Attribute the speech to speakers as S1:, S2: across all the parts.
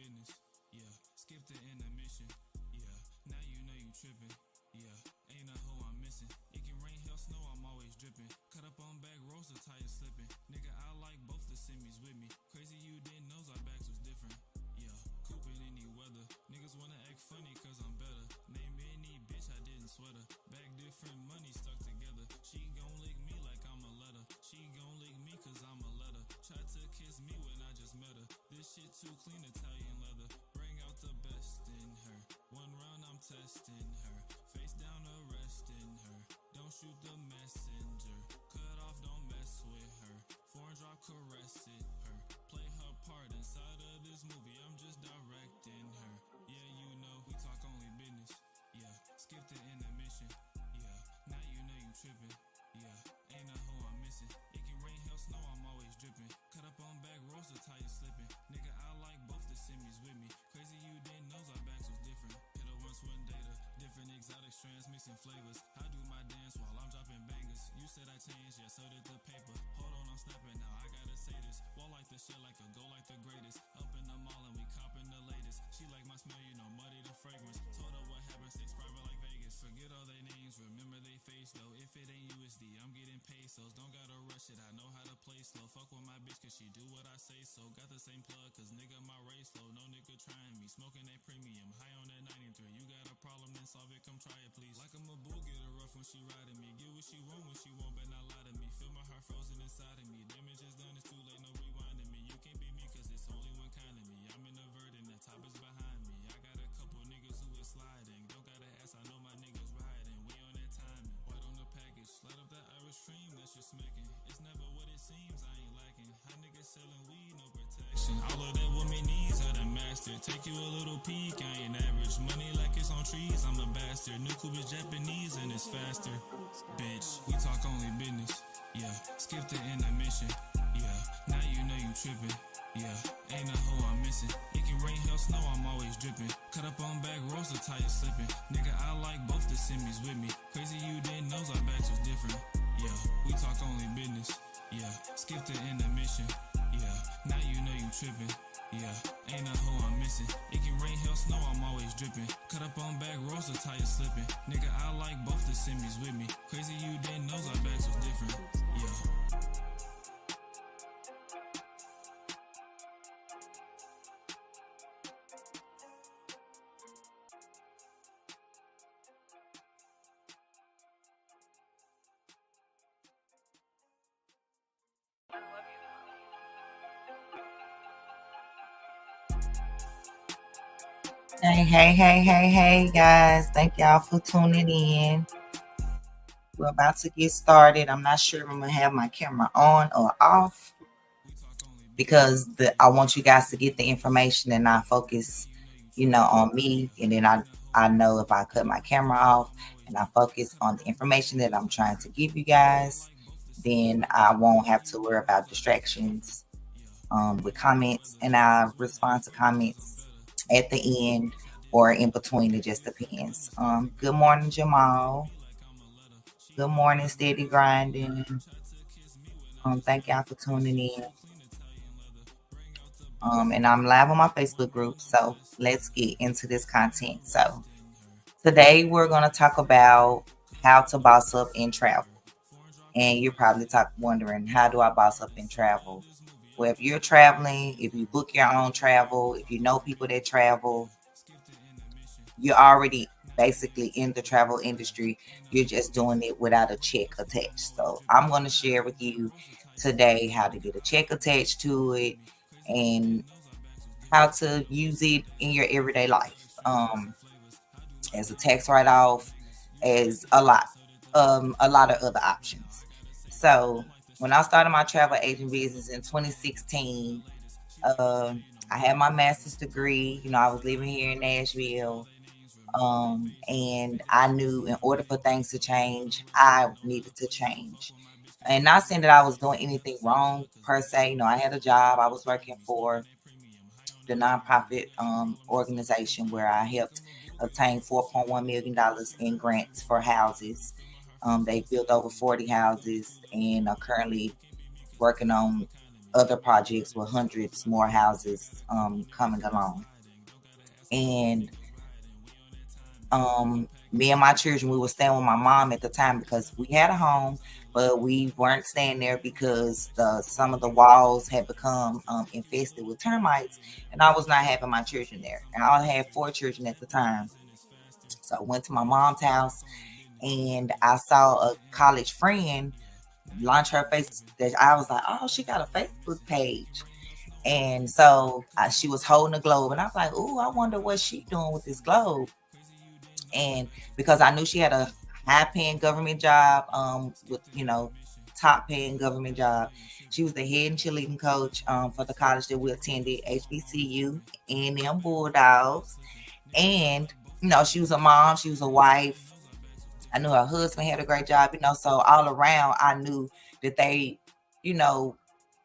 S1: business. Yeah, skip the intermission. Yeah, now you know you tripping. Yeah, ain't a hoe I'm missing. It can rain, hell, snow, I'm always dripping. Cut up on back roads, the tires slipping. Nigga, I like both the semis with me. Crazy you didn't know our backs was different. Yeah, cooping any weather. Niggas wanna act funny cause I'm better. Name any bitch I didn't sweat her. Back different, money stuck together. She gon' lick me like I'm a letter. She gon' lick me cause I'm a letter. Tried to kiss me when I just met her. This shit too clean, Italian leather. Bring out the best in her. One round I'm testing her. Face down arresting her. Don't shoot the messenger. Cut off, don't mess with her. Foreign drop caressing her. Play her part inside of this movie. I'm just directing her. Yeah, you know we talk only business. Yeah, skip the intermission. Yeah, now you know you tripping. Yeah, ain't a hoe I'm missing. It can rain, hell, snow, I'm always dripping. Cut up on back roads, the tires slipping. Nigga, I like both the semis with me. Crazy you didn't know our backs was different. Hit her once, one data. Different exotic strands, mixing flavors. I do my dance while I'm dropping bangers. You said I changed, yeah, so did the paper. Hold on, I'm snapping now, I gotta say this. Wall like the shit like a go like the greatest. Up in the mall and we copping the latest. She like my smell, you know, muddy the fragrance. Told her what happened, stay private like Vegas. Forget all their names, remember they face though. If it ain't USD, I'm getting pesos. Don't gotta rush it, I know how to play slow. Fuck with my bitch cause she do what I say so. Got the same plug cause nigga my race low. No nigga trying me, smoking that premium. High on that 93, you got a problem then solve it, come try it please. Like I'm a bull, get her rough when she riding me. Get what she want when she won't, but not lie to me. Feel my heart frozen inside of me. Damage is done, it's too late, no rewinding me. You can't beat me cause it's only one kind of me. I'm in a verdant, the top is behind me. I got a couple niggas who is sliding. Don't gotta ask, I know my niggas riding. We on that timing. White on the package, light up that Irish cream that you're smacking. It's never what it seems, I ain't lacking. High niggas selling weed, no protection. All of that woman needs, I done mastered. Take you a little peek, I ain't average. Money like it's on trees, I'm a bastard. New coupe is Japanese and it's faster. Bitch, we talk only business. Yeah, skip the intermission. Yeah, now you know you tripping. Yeah, ain't a hoe I'm missing. It can rain, hell, snow, I'm always dripping. Cut up on back roads, the tires slipping. Nigga, I like both the semis with me. Crazy you didn't know our backs was different. Yeah, we talk only business. Yeah, skip the intermission. Yeah, now you know you tripping. Yeah, ain't a hoe I'm missing. It can rain, hell, snow, I'm always dripping. Cut up on back roads, the tires slipping. Nigga, I like both the semis with me. Crazy you didn't know our backs was different. Yeah.
S2: Hey, guys. Thank y'all for tuning in. We're about to get started. I'm not sure if I'm going to have my camera on or off because I want you guys to get the information and not focus, on me. And then I know if I cut my camera off and I focus on the information that I'm trying to give you guys, then I won't have to worry about distractions with comments, and I respond to comments at the end or in between. It just depends. Good morning, Jamal. Good morning, Steady Grinding. Thank y'all for tuning in. And I'm live on my Facebook group, so let's get into this content. So today we're going to talk about how to boss up in travel. And you're probably wondering, how do I boss up in travel? Well, if you're traveling, if you book your own travel, if you know people that travel, you're already basically in the travel industry. You're just doing it without a check attached. So I'm going to share with you today how to get a check attached to it and how to use it in your everyday life as a tax write-off, as a lot of other options. So when I started my travel agent business in 2016, I had my master's degree. I was living here in Nashville. And I knew in order for things to change, I needed to change. And not saying that I was doing anything wrong per se. I had a job. I was working for the nonprofit organization where I helped obtain $4.1 million in grants for houses. They built over 40 houses and are currently working on other projects with hundreds more houses coming along. And me and my children, we were staying with my mom at the time because we had a home, but we weren't staying there because some of the walls had become infested with termites, and I was not having my children there. And I had 4 children at the time. So I went to my mom's house, and I saw a college friend launch her face. That I was like, oh, she got a Facebook page. And so she was holding a globe, and I was like, "Ooh, I wonder what she's doing with this globe." And because I knew she had a high-paying government job, with top-paying government job, she was the head and cheerleading coach for the college that we attended, HBCU, and them Bulldogs. And she was a mom, she was a wife. I knew her husband had a great job, so all around I knew that they, you know,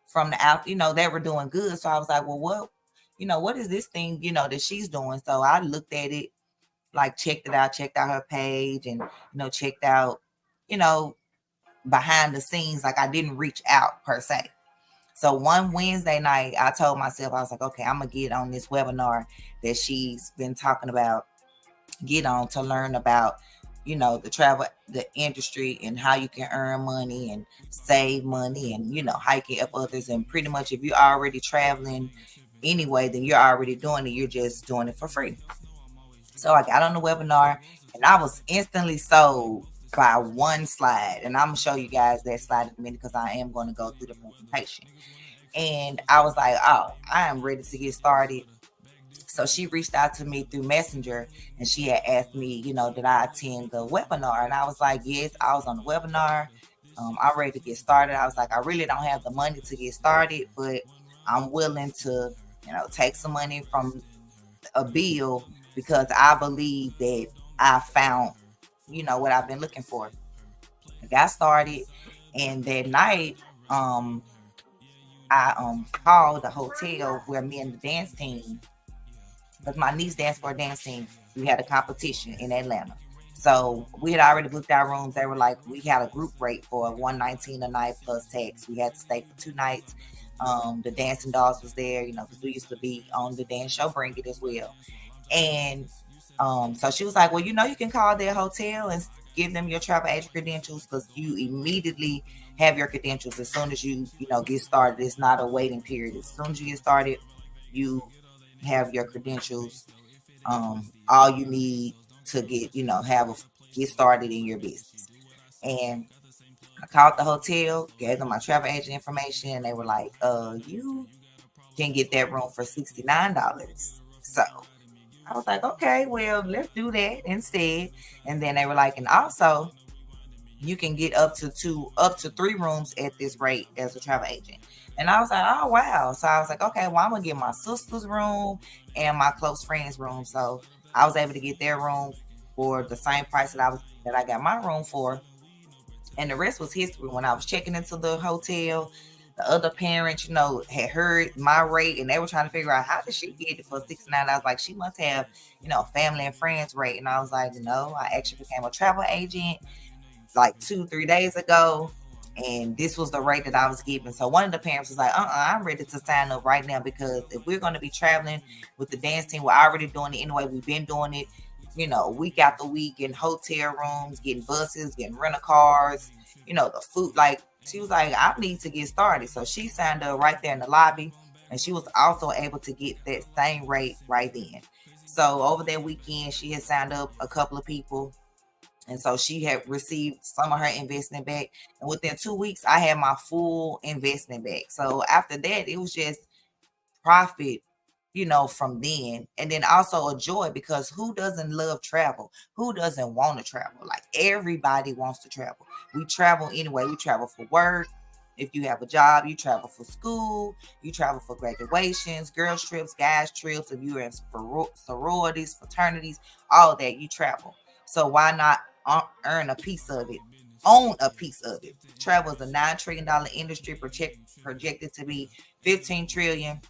S2: from the out, they were doing good. So I was like, well, what is this thing, that she's doing? So I looked at it, like checked out her page, and, checked out, you know, behind the scenes. Like I didn't reach out per se. So one Wednesday night, I told myself, I was like, okay, I'm going to get on this webinar that she's been talking about, get on to learn about, the industry and how you can earn money and save money and, how you can help others. And pretty much if you're already traveling anyway, then you're already doing it. You're just doing it for free. So I got on the webinar and I was instantly sold by one slide. And I'm going to show you guys that slide in a minute because I am going to go through the presentation. And I was like, oh, I am ready to get started. So she reached out to me through Messenger and she had asked me, did I attend the webinar? And I was like, yes, I was on the webinar. I'm ready to get started. I was like, I really don't have the money to get started, but I'm willing to, take some money from a bill because I believe that I found, what I've been looking for. I got started, and that night, I called the hotel where me and the dance team, because my niece danced for a dance team. We had a competition in Atlanta. So we had already booked our rooms. They were like, we had a group rate for $119 a night plus tax. We had to stay for 2 nights. The Dancing Dolls was there, because we used to be on the dance show Bring It as well. And so she was like, well, you can call their hotel and give them your travel agent credentials, because you immediately have your credentials as soon as you get started. It's not a waiting period. As soon as you get started, you have your credentials. All you need to get get started in your business. And I called the hotel, gave them my travel agent information, and they were like, you can get that room for $69. So I was like, okay, well, let's do that instead. And then they were like, and also you can get up to 3 rooms at this rate as a travel agent. And I was like, oh wow. So I was like, okay, well, I'm gonna get my sister's room and my close friend's room. So I was able to get their room for the same price that I got my room for. And the rest was history. When I was checking into the hotel, the other parents, had heard my rate and they were trying to figure out how did she get it for $69. I was like, she must have, family and friends rate. And I was like, no, I actually became a travel agent like 2-3 days ago. And this was the rate that I was given. So one of the parents was like, I'm ready to sign up right now, because if we're going to be traveling with the dance team, we're already doing it anyway. We've been doing it, week after week, in hotel rooms, getting buses, getting rental cars, the food. Like, she was like, I need to get started. So she signed up right there in the lobby, and she was also able to get that same rate right then. So over that weekend, she had signed up a couple of people. And so she had received some of her investment back. And within 2 weeks, I had my full investment back. So after that, it was just profit, from then. And then also a joy, because who doesn't love travel? Who doesn't want to travel? Like, everybody wants to travel. We travel anyway. We travel for work. If you have a job, you travel for school, you travel for graduations, girls trips, guys trips. If you're in sororities, fraternities, all of that, you travel. So why not earn a piece of it? Own a piece of it. Travel is a $9 trillion industry, projected to be $15 trillion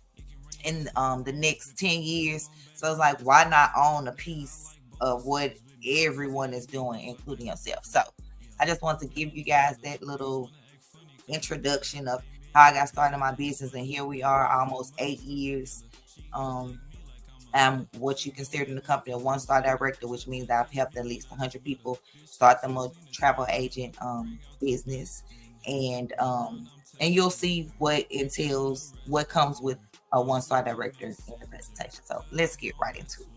S2: in the next 10 years. So it's like, why not own a piece of what everyone is doing, including yourself? So I just want to give you guys that little introduction of how I got started in my business. And here we are, almost 8 years what you consider in the company a one-star director, which means I've helped at least 100 people start them a travel agent business, and um, and you'll see what entails, what comes with a one-star director in the presentation. So let's get right into it.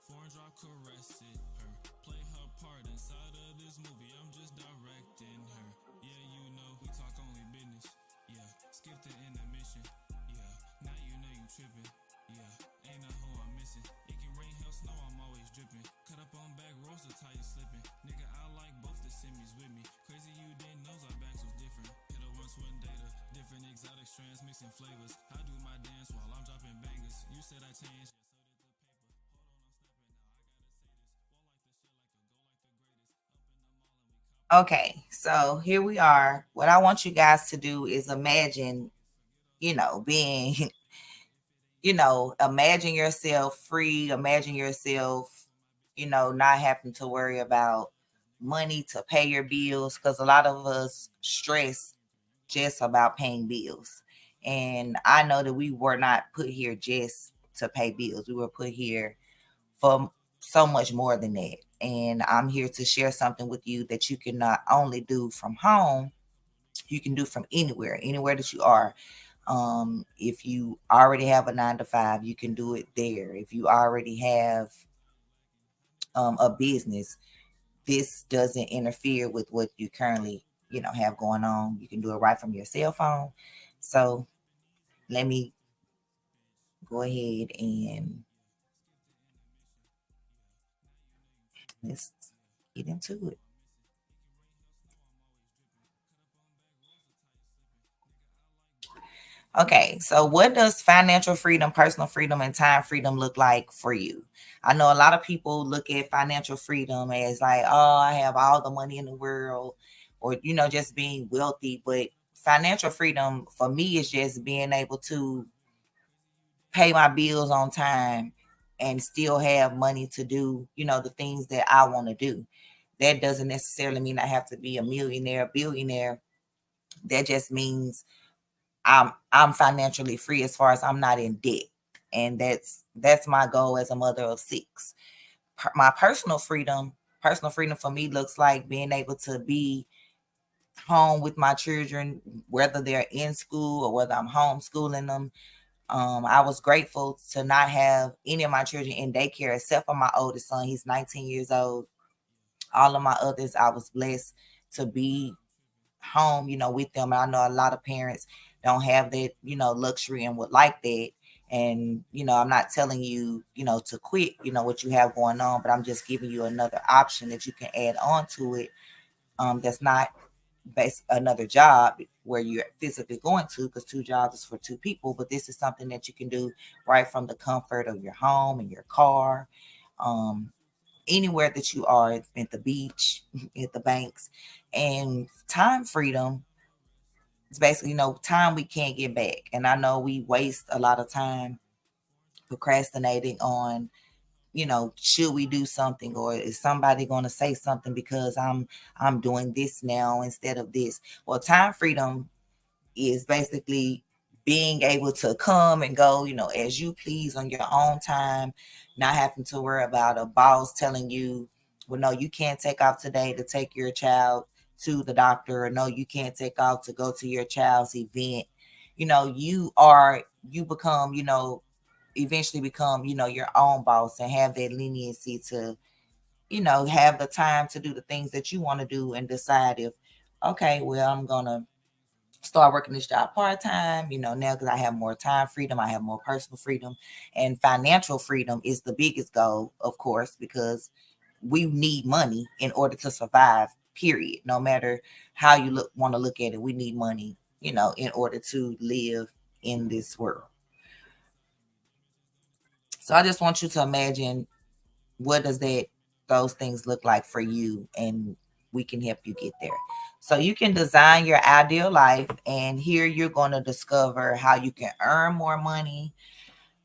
S1: Foreign drop caress it, her. Play her part inside of this movie. I'm just directing her. Yeah, you know we talk only business. Yeah, skip the intermission. Yeah, now you know you tripping. Yeah, ain't a hoe I'm missing. It can rain, hell, snow, I'm always dripping. Cut up on back rows, the tires slipping. Nigga, I like both the semis with me. Crazy you didn't know our backs was different. Hit a one swing data, different exotic strands mixing flavors. I do my dance while I'm dropping bangers. You said I changed.
S2: Okay, so here we are. What I want you guys to do is imagine, being, imagine yourself free, imagine yourself, not having to worry about money to pay your bills, because a lot of us stress just about paying bills. And I know that we were not put here just to pay bills. We were put here for so much more than that. And I'm here to share something with you that you can not only do from home, you can do from anywhere that you are. If you already have a 9 to 5, you can do it there. If you already have a business, this doesn't interfere with what you currently, have going on. You can do it right from your cell phone. So let me go ahead and let's get into it. Okay, so what does financial freedom, personal freedom, and time freedom look like for you? I know a lot of people look at financial freedom as like, oh, I have all the money in the world, or, just being wealthy. But financial freedom for me is just being able to pay my bills on time and still have money to do, the things that I want to do. That doesn't necessarily mean I have to be a millionaire, billionaire. That just means I'm financially free as far as I'm not in debt. And that's my goal as a mother of six. My personal freedom for me looks like being able to be home with my children, whether they're in school or whether I'm homeschooling them. I was grateful to not have any of my children in daycare except for my oldest son. He's 19 years old. All of my others, I was blessed to be home, with them. I know a lot of parents don't have that, luxury and would like that. And, I'm not telling you, to quit, what you have going on, but I'm just giving you another option that you can add on to it. That's not another job where you're physically going to, because 2 jobs is for 2 people, but this is something that you can do right from the comfort of your home and your car. Um, Anywhere that you are, at the beach, at the banks. And time freedom is basically, time we can't get back. And I know we waste a lot of time procrastinating on, should we do something, or is somebody going to say something because I'm doing this now instead of this. Well, time freedom is basically being able to come and go, as you please on your own time, not having to worry about a boss telling you, well, no, you can't take off today to take your child to the doctor, or no, you can't take off to go to your child's event. You become, eventually become, your own boss and have that leniency to, have the time to do the things that you want to do and decide if, okay, well, I'm going to start working this job part-time, now because I have more time freedom, I have more personal freedom. And financial freedom is the biggest goal, of course, because we need money in order to survive, period. No matter how you want to look at it, we need money, in order to live in this world. So I just want you to imagine, what does those things look like for you, and we can help you get there. So you can design your ideal life, and here you're going to discover how you can earn more money,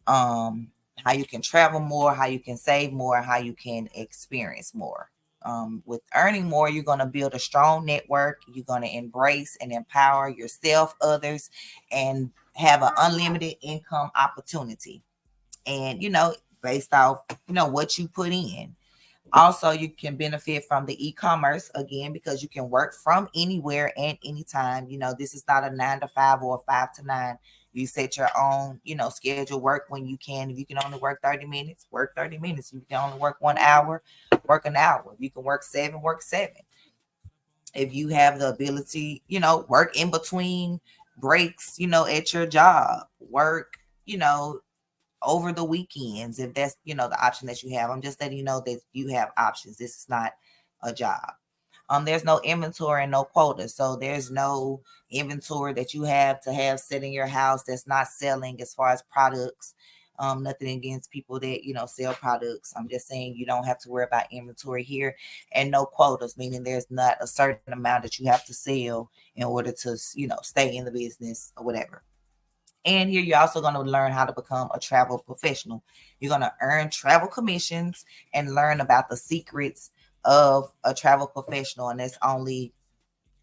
S2: how you can travel more, how you can save more, how you can experience more. With earning more, you're going to build a strong network. You're going to embrace and empower yourself, others, and have an unlimited income opportunity. And based off, what you put in. Also, you can benefit from the e-commerce again because you can work from anywhere and anytime. This is not a 9 to 5 or a 5 to 9. You set your own, schedule, work when you can. If you can only work 30 minutes, work 30 minutes. If you can only work 1 hour, work an hour. If you can work seven, work seven. If you have the ability, work in between breaks, at your job, work, you know, over the weekends, if that's, the option that you have. I'm just letting you know that you have options. This is not a job. There's no inventory and no quota. So there's no inventory that you have to have set in your house that's not selling as far as products. Nothing against people that, sell products. I'm just saying you don't have to worry about inventory here, and no quotas, meaning there's not a certain amount that you have to sell in order to, stay in the business or whatever. And here you're also going to learn how to become a travel professional. You're going to earn travel commissions and learn about the secrets of a travel professional. And that's only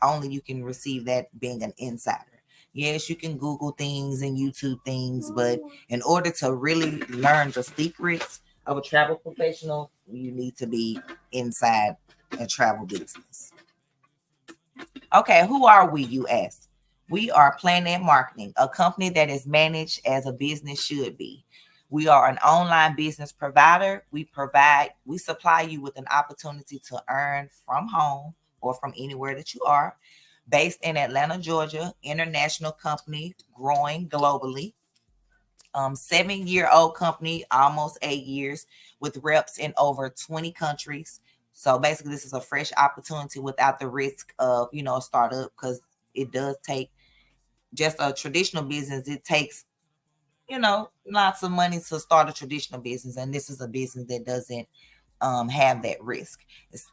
S2: you can receive that being an insider. Yes, you can Google things and YouTube things, but in order to really learn the secrets of a travel professional, you need to be inside a travel business. Okay, who are we, you ask? We are Planet Marketing, a company that is managed as a business should be. We are an online business provider. We supply you with an opportunity to earn from home or from anywhere that you are. Based in Atlanta, Georgia, international company growing globally. 7-year-old company, almost 8 years, with reps in over 20 countries. So basically, this is a fresh opportunity without the risk of, a startup, because it does take just a traditional business. It takes, lots of money to start a traditional business. And this is a business that doesn't have that risk.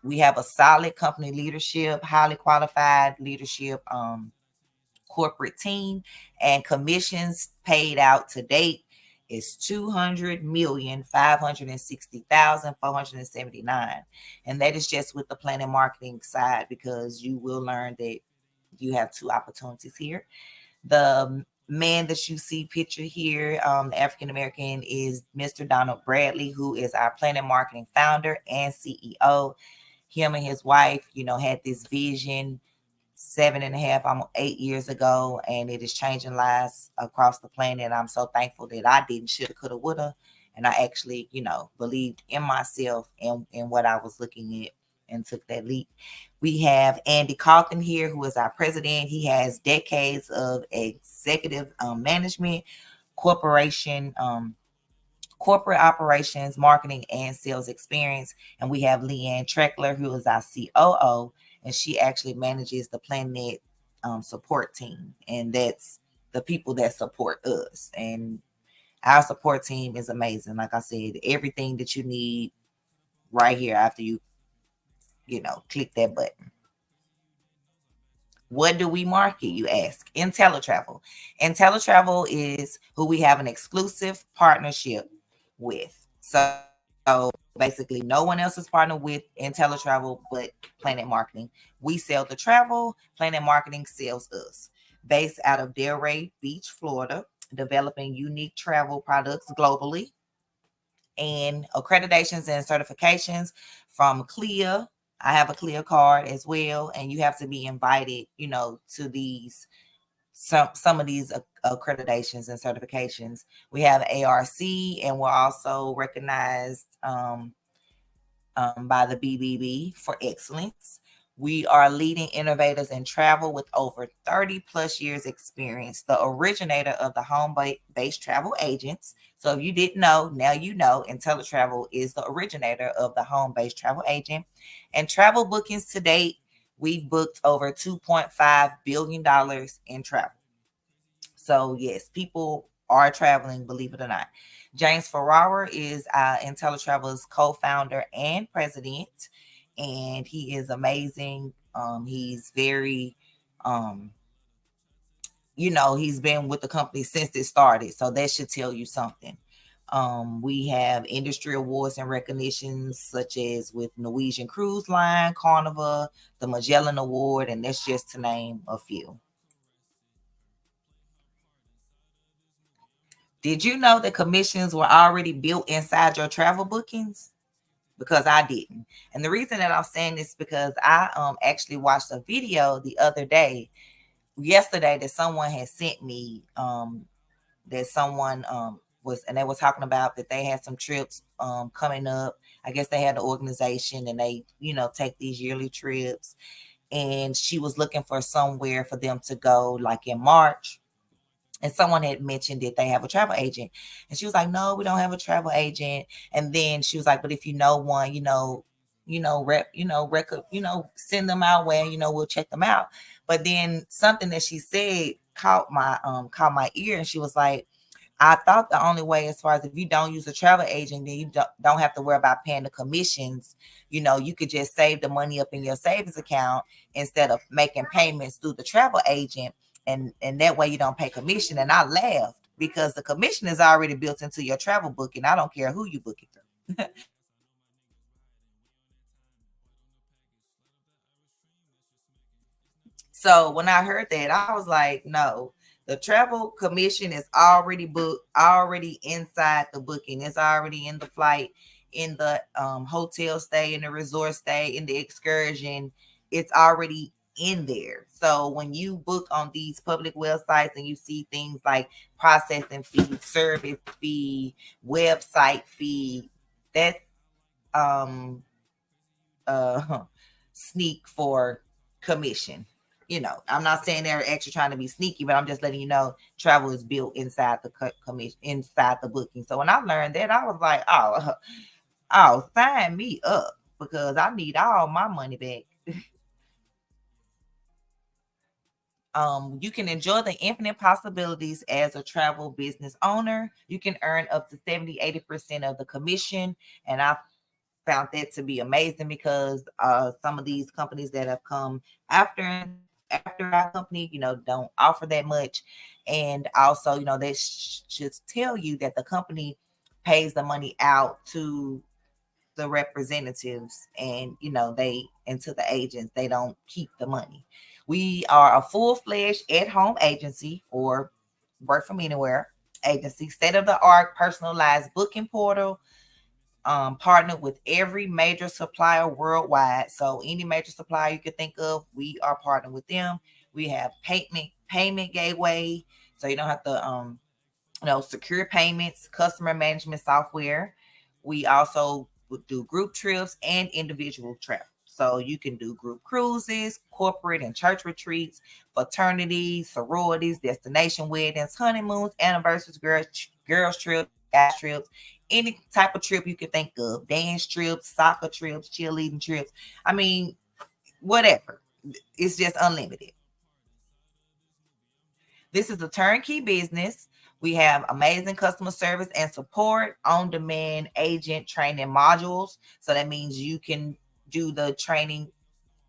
S2: We have a solid company leadership, highly qualified leadership, corporate team, and commissions paid out to date is 200,560,479, and that is just with the Planet Marketing side, because you will learn that you have two opportunities here. The man that you see pictured here, the African American, is Mr. Donald Bradley, who is our Planet Marketing founder and CEO. Him and his wife, had this vision 7.5, almost 8 years ago, and it is changing lives across the planet. I'm so thankful that I didn't, shoulda, coulda, woulda, and I actually, believed in myself and in what I was looking at and took that leap. We have Andy Calton here, who is our president. He has decades of executive management, corporation, corporate operations, marketing, and sales experience. And we have Leanne Treckler, who is our COO, and she actually manages the Planet support team. And that's the people that support us. And our support team is amazing. Like I said, everything that you need right here after you, click that button. What do we market, you ask? IntelliTravel. IntelliTravel is who we have an exclusive partnership with. So basically, no one else is partnered with IntelliTravel but Planet Marketing. We sell the travel, Planet Marketing sells us. Based out of Delray Beach, Florida, developing unique travel products globally, and accreditations and certifications from CLIA. I have a CLIA card as well, and you have to be invited, to these some of these accreditations and certifications. We have ARC, and we're also recognized by the BBB for excellence. We are leading innovators in travel with over 30 plus years experience, the originator of the home-based travel agents. So if you didn't know, now you know, IntelliTravel is the originator of the home-based travel agent. And travel bookings to date, we've booked over $2.5 billion in travel. So yes, people are traveling, believe it or not. James Ferrara is IntelliTravel's co-founder and president, and he is amazing. He's very, he's been with the company since it started, so that should tell you something. We have industry awards and recognitions, such as with Norwegian Cruise Line, Carnival, the Magellan Award, and that's just to name a few. Did you know that commissions were already built inside your travel bookings? Because I didn't. And the reason that I'm saying this because I actually watched a video the other day, yesterday, that someone had sent me, that someone was, and they were talking about that they had some trips coming up. I guess they had an organization and they, take these yearly trips, and she was looking for somewhere for them to go like in March, and someone had mentioned that they have a travel agent, and she was like, no, we don't have a travel agent. And then she was like, but if you know one, send them our way, we'll check them out. But then something that she said caught my ear, and she was like, I thought the only way, as far as if you don't use a travel agent, then you don't have to worry about paying the commissions. You could just save the money up in your savings account instead of making payments through the travel agent. And that way you don't pay commission. And I laughed because the commission is already built into your travel booking. I don't care who you book it through. So when I heard that, I was like, no, the travel commission is already booked, already inside the booking. It's already in the flight, in the hotel stay, in the resort stay, in the excursion. It's already in there. So when you book on these public websites and you see things like processing fee, service fee, website fee, that's um uh sneak for commission. I'm not saying they're actually trying to be sneaky, but I'm just letting you know travel is built inside the commission, inside the booking. So when I learned that, I was like, oh, oh, sign me up because I need all my money back. You can enjoy the infinite possibilities as a travel business owner. You can earn up to 70-80% of the commission. And I found that to be amazing because some of these companies that have come after our company, don't offer that much. And also, they should tell you that the company pays the money out to the representatives, and to the agents. They don't keep the money. We are a full-fledged at-home agency, or work from anywhere agency, state-of-the-art personalized booking portal, partner with every major supplier worldwide. So any major supplier you could think of, we are partnered with them. We have payment gateway, so you don't have to secure payments, customer management software. We also would do group trips and individual trips. So you can do group cruises, corporate and church retreats, fraternities, sororities, destination weddings, honeymoons, anniversaries, girls trips, guys trips, any type of trip you can think of, dance trips, soccer trips, cheerleading trips. I mean, whatever. It's just unlimited. This is a turnkey business. We have amazing customer service and support, on demand agent training modules. So that means you can do the training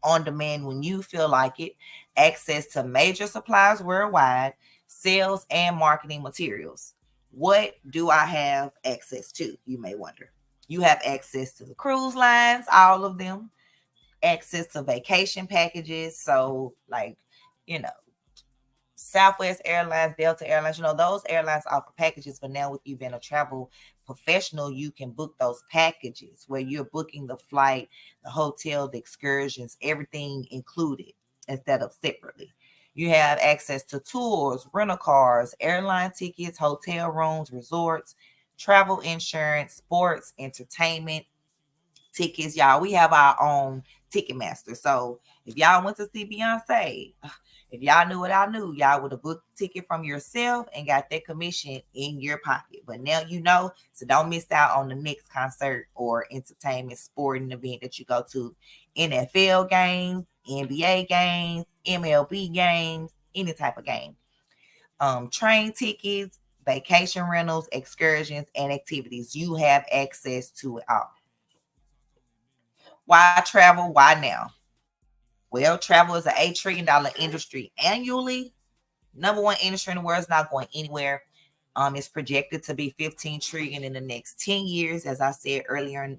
S2: on demand when you feel like it, access to major suppliers worldwide, sales and marketing materials. What do I have access to? You may wonder. You have access to the cruise lines, all of them, access to vacation packages. So, like, you know, Southwest Airlines, Delta Airlines, those airlines offer packages. But now with you being a travel professional, you can book those packages where you're booking the flight, the hotel, the excursions, everything included instead of separately. You have access to tours, rental cars, airline tickets, hotel rooms, resorts, travel insurance, sports, entertainment, tickets, y'all. We have our own Ticketmaster. So if y'all went to see Beyonce, if y'all knew what I knew, y'all would have booked a ticket from yourself and got that commission in your pocket. But now you know, so don't miss out on the next concert or entertainment sporting event that you go to. NFL games, NBA games, MLB games, any type of game. Train tickets, vacation rentals, excursions, and activities. You have access to it all. Why travel? Why now? Well, travel is an $8 trillion industry annually. Number one industry in the world, is not going anywhere. It's projected to be 15 trillion in the next 10 years, as I said earlier.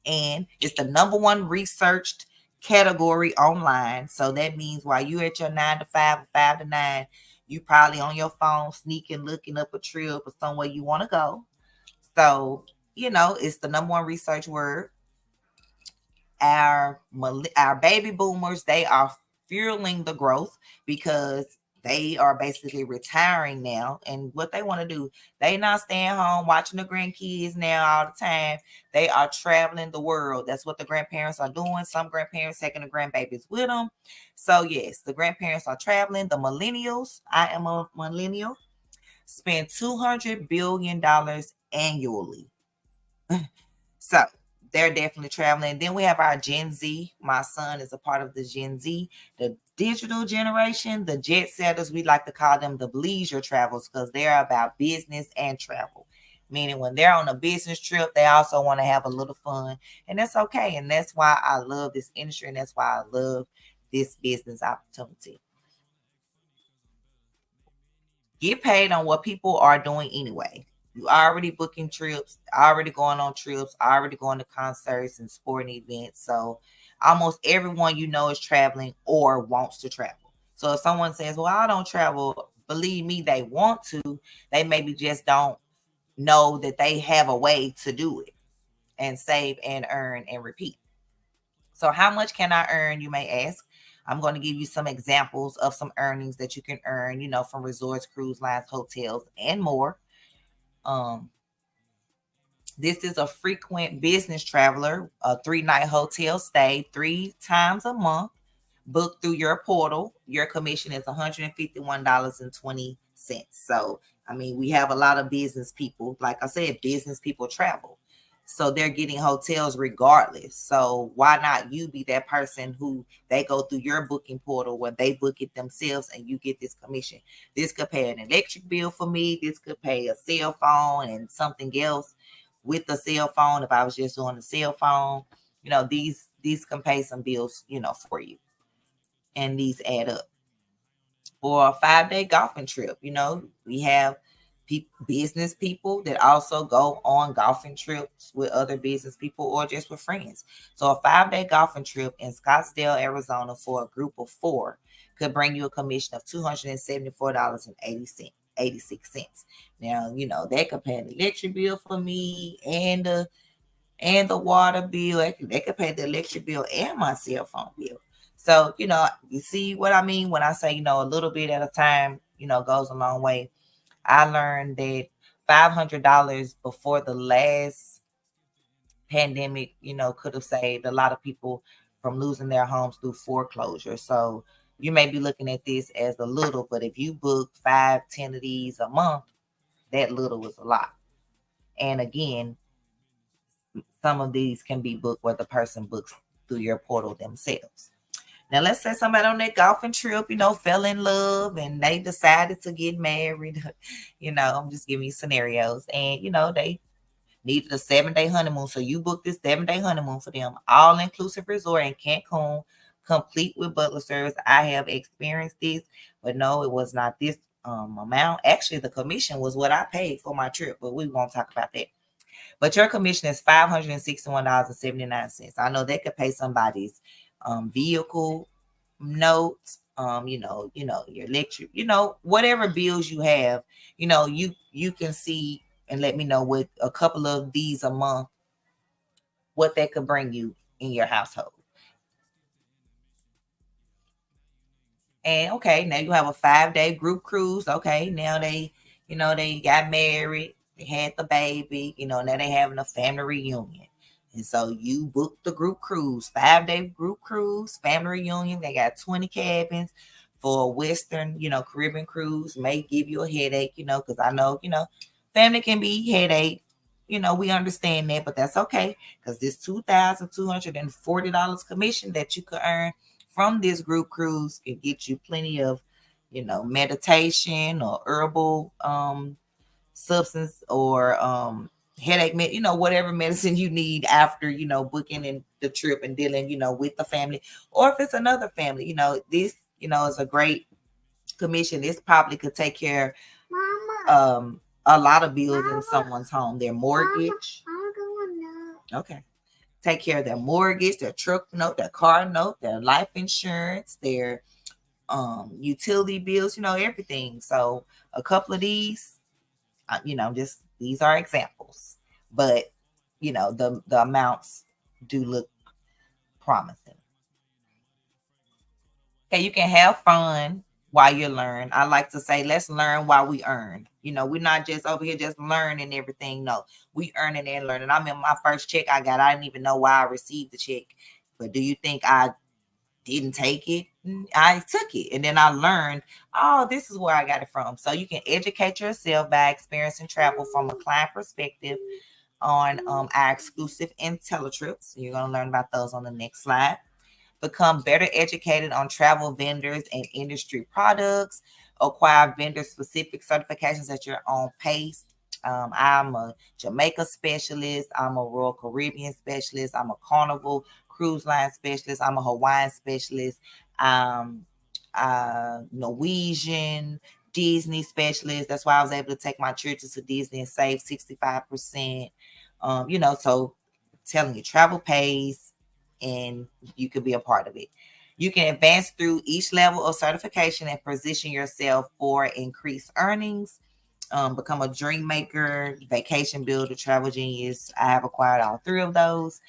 S2: And it's the number one researched category online. So that means while you're at your 9 to 5 or 5 to 9, You probably on your phone sneaking, looking up a trip or somewhere you want to go. So, it's the number one research word. Our baby boomers, they are fueling the growth because they are basically retiring now, and what they want to do, they not staying home watching the grandkids now all the time. They are traveling the world. That's what the grandparents are doing. Some grandparents taking the grandbabies with them. So yes, the grandparents are traveling. The millennials, I am a millennial, spend $200 billion annually. So they're definitely traveling. Then we have our Gen Z. My son is a part of the Gen Z, the digital generation, the jet setters. We like to call them the leisure travels because they're about business and travel. Meaning when they're on a business trip, they also want to have a little fun. And that's okay. And that's why I love this industry. And that's why I love this business opportunity. Get paid on what people are doing anyway. You already booking trips, already going on trips, already going to concerts and sporting events. So almost everyone is traveling or wants to travel. So if someone says, well, I don't travel, believe me, they want to. They maybe just don't know that they have a way to do it and save and earn and repeat. So how much can I earn, you may ask? I'm going to give you some examples of some earnings that you can earn, from resorts, cruise lines, hotels, and more. Um, this is a frequent business traveler, a 3-night hotel stay 3 times a month, booked through your portal. Your commission is $151.20. So, I mean, we have a lot of business people. Like I said, business people travel. So they're getting hotels regardless. So why not you be that person who they go through your booking portal where they book it themselves and you get this commission? This could pay an electric bill for me. This could pay a cell phone and something else with the cell phone. If I was just on the cell phone, these can pay some bills, for you. And these add up. For a 5-day golfing trip, we have business people that also go on golfing trips with other business people or just with friends. So a 5-day golfing trip in Scottsdale, Arizona for a group of 4 could bring you a commission of $274.86. Now, that could pay an electric bill for me and the water bill. They could pay the electric bill and my cell phone bill. So, you see what I mean when I say, a little bit at a time, goes a long way. I learned that $500 before the last pandemic, could have saved a lot of people from losing their homes through foreclosure. So you may be looking at this as a little, but if you book 5-10 of these a month, that little is a lot. And again, some of these can be booked where the person books through your portal themselves. Now, let's say somebody on that golfing trip, fell in love and they decided to get married. I'm just giving you scenarios. And, they needed a 7-day honeymoon. So you booked this 7-day honeymoon for them, all inclusive resort in Cancun, complete with butler service. I have experienced this, but no, it was not this amount. Actually, the commission was what I paid for my trip, but we won't talk about that. But your commission is $561.79. I know that could pay somebody's vehicle notes, your electric, whatever bills you have, you can see and let me know with a couple of these a month what that could bring you in your household. And okay, now you have a 5-day group cruise. Okay, now they got married, they had the baby, now they having a family reunion. And so you booked the group cruise, 5-day group cruise, family reunion. They got 20 cabins for a Western, Caribbean cruise. May give you a headache, because I know, family can be headache. We understand that, but that's okay because this $2,240 commission that you could earn from this group cruise can get you plenty of, meditation or herbal substance or headache whatever medicine you need after booking in the trip and dealing with the family, or if it's another family, this is a great commission. This probably could take care a lot of bills in someone's home, their mortgage. Okay, take care of their mortgage, their truck note, their car note, their life insurance, their utility bills, everything. So a couple of these, just these are examples, but the amounts do look promising. Okay, you can have fun while you learn. I like to say, let's learn while we earn. We're not just over here just learning everything. No, we earning and learning. I mean, my first check I got, I didn't even know why I received the check. But do you think I didn't take it? I took it, and then I learned, oh, this is where I got it from. So you can educate yourself by experiencing travel from a client perspective on our exclusive IntelliTrips. You're going to learn about those on the next slide. Become better educated on travel vendors and industry products. Acquire vendor specific certifications at your own pace. I'm a Jamaica specialist. I'm a Royal Caribbean specialist. I'm a Carnival cruise line specialist. I'm a Hawaiian specialist. Um, Norwegian, Disney specialist. That's why I was able to take my children to Disney and save 65%. So telling you, travel pays, and you could be a part of it. You can advance through each level of certification and position yourself for increased earnings. Become a dream maker, vacation builder, travel genius. I have acquired all three of those,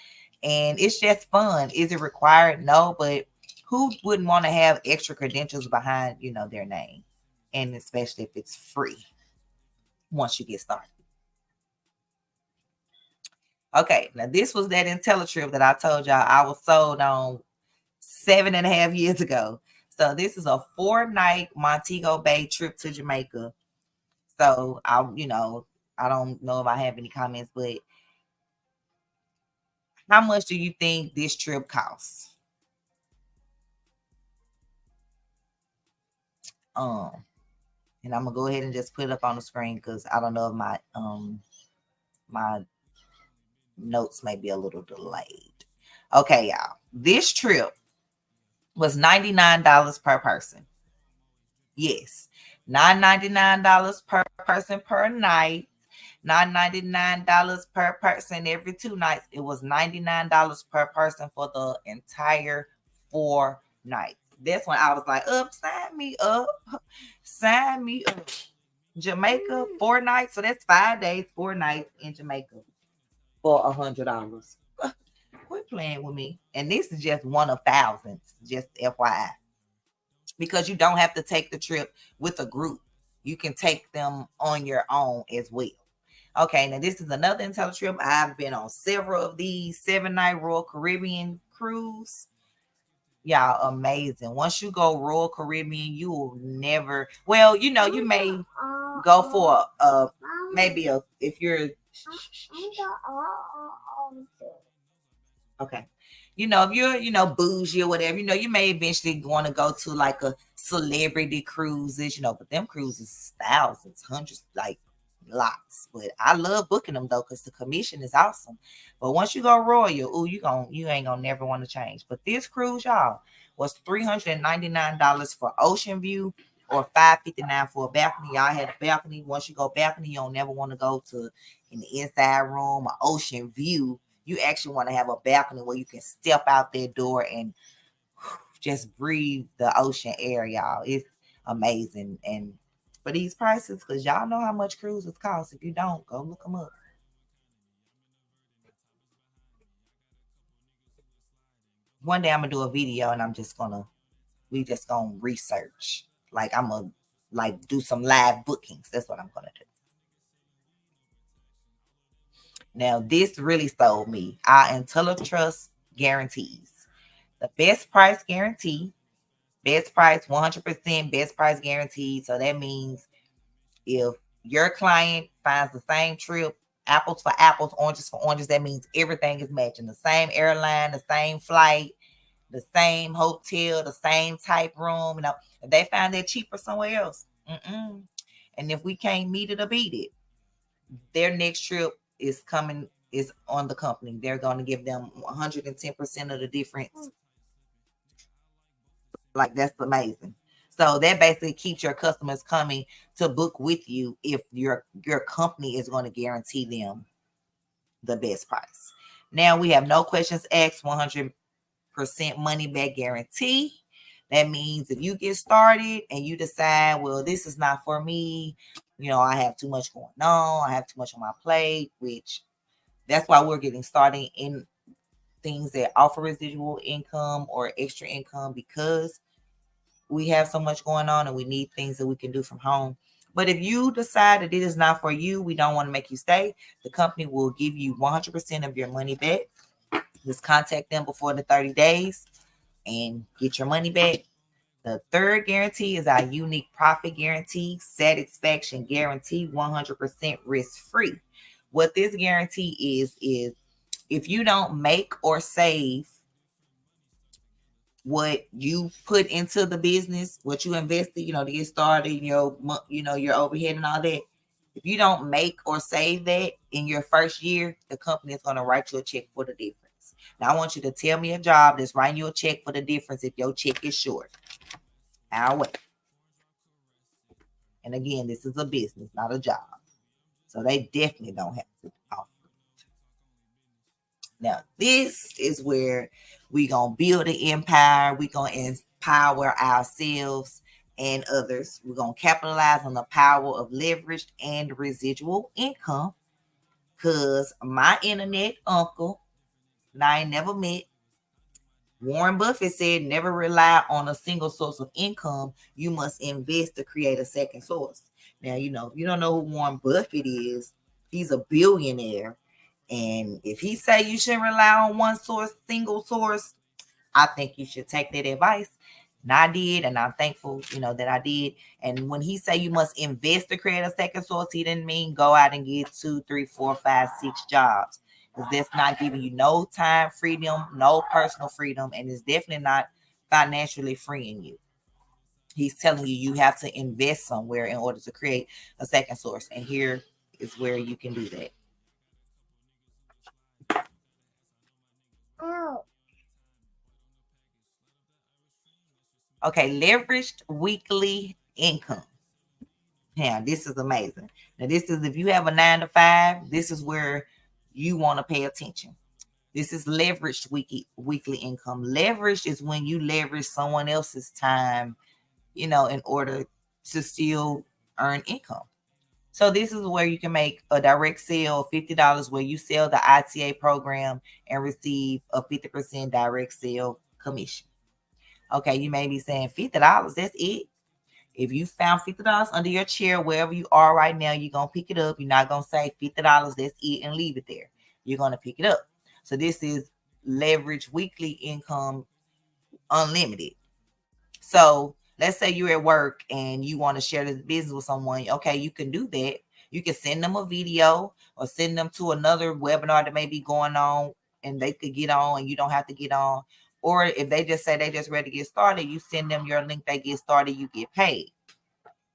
S2: and it's just fun. Is it required? No, but who wouldn't want to have extra credentials behind their name, and especially if it's free once you get started. Okay, now this was that IntelliTrip that I told y'all I was sold on 7.5 years ago. So this is a 4-night Montego Bay trip to Jamaica. So I don't know if I have any comments, but how much do you think this trip costs? And I'm gonna go ahead and just put it up on the screen because I don't know if my notes may be a little delayed. Okay, y'all. This trip was $99 per person. Yes, $999 per person per night. $999 per person every 2 nights. It was $99 per person for the entire 4 nights. That's when I was like, sign me up. Sign me up. Jamaica, 4 nights. So that's 5 days, 4 nights in Jamaica for $100. Quit playing with me. And this is just one of thousands, just FYI. Because you don't have to take the trip with a group. You can take them on your own as well. Okay, now this is another IntelliTrip. I've been on several of these 7-night Royal Caribbean cruise. Y'all, amazing. Once you go Royal Caribbean, you will never. Well, you may go for maybe if you're. Okay. If you're, bougie or whatever, you may eventually want to go to like a celebrity cruises, but them cruises thousands, hundreds, like lots. But I love booking them though, because the commission is awesome. But once you go royal, you ain't gonna never want to change. But this cruise, y'all, was $399 for ocean view or $559 for a balcony. Y'all had a balcony. Once you go balcony, you don't never want to go to in the inside room or ocean view. You actually want to have a balcony where you can step out their door and just breathe the ocean air, y'all. It's amazing. And for these prices, because y'all know how much cruises cost. If you don't, go look them up. One day I'm gonna do a video and we just gonna research. Like I'm gonna do some live bookings. That's what I'm gonna do. Now, this really sold me. Our IntelliTrust guarantees. The best price guarantee, best price 100% best price guaranteed. So that means if your client finds the same trip, apples for apples, oranges for oranges, that means everything is matching. The same airline, the same flight, the same hotel, the same type room. If they find that cheaper somewhere else, and if we can't meet it or beat it, their next trip is on the company. They're going to give them 110% of the difference. Like, that's amazing. So that basically keeps your customers coming to book with you if your company is going to guarantee them the best price. Now we have no questions asked, 100% money back guarantee. That means if you get started and you decide, well, this is not for me, I have too much going on, I have too much on my plate, which that's why we're getting started in things that offer residual income or extra income, because we have so much going on and we need things that we can do from home. But if you decide that it is not for you, we don't want to make you stay. The company will give you 100% of your money back. Just contact them before the 30 days and get your money back. The third guarantee is our unique profit guarantee, satisfaction guarantee, 100% risk free. What this guarantee is if you don't make or save what you put into the business, what you invested, to get started, your overhead and all that. If you don't make or save that in your first year, the company is going to write you a check for the difference. Now, I want you to tell me a job that's writing you a check for the difference if your check is short. I'll wait. And again, this is a business, not a job. So they definitely don't have to offer. Now, this is where we going to build an empire. We going to empower ourselves and others. We're going to capitalize on the power of leveraged and residual income, because my internet uncle, and I ain't never met, Warren Buffett said, never rely on a single source of income. You must invest to create a second source. Now, if you don't know who Warren Buffett is, he's a billionaire. And if he say you shouldn't rely on one source, single source, I think you should take that advice. And I did, and I'm thankful, that I did. And when he say you must invest to create a second source, he didn't mean go out and get 2, 3, 4, 5, 6 jobs. Because that's not giving you no time freedom, no personal freedom, and it's definitely not financially freeing you. He's telling you have to invest somewhere in order to create a second source. And here is where you can do that. Okay, leveraged weekly income. Yeah, this is amazing. Now, this is if you have a 9 to 5, this is where you want to pay attention. This is leveraged weekly income. Leveraged is when you leverage someone else's time, in order to still earn income. So this is where you can make a direct sale of $50 where you sell the ITA program and receive a 50% direct sale commission. Okay, you may be saying $50, that's it. If you found $50 under your chair, wherever you are right now, you're going to pick it up. You're not going to say $50, that's it, and leave it there. You're going to pick it up. So this is leverage weekly income unlimited. So let's say you're at work and you want to share this business with someone. Okay, you can do that. You can send them a video or send them to another webinar that may be going on and they could get on and you don't have to get on. Or if they just say they just ready to get started, you send them your link, they get started, you get paid.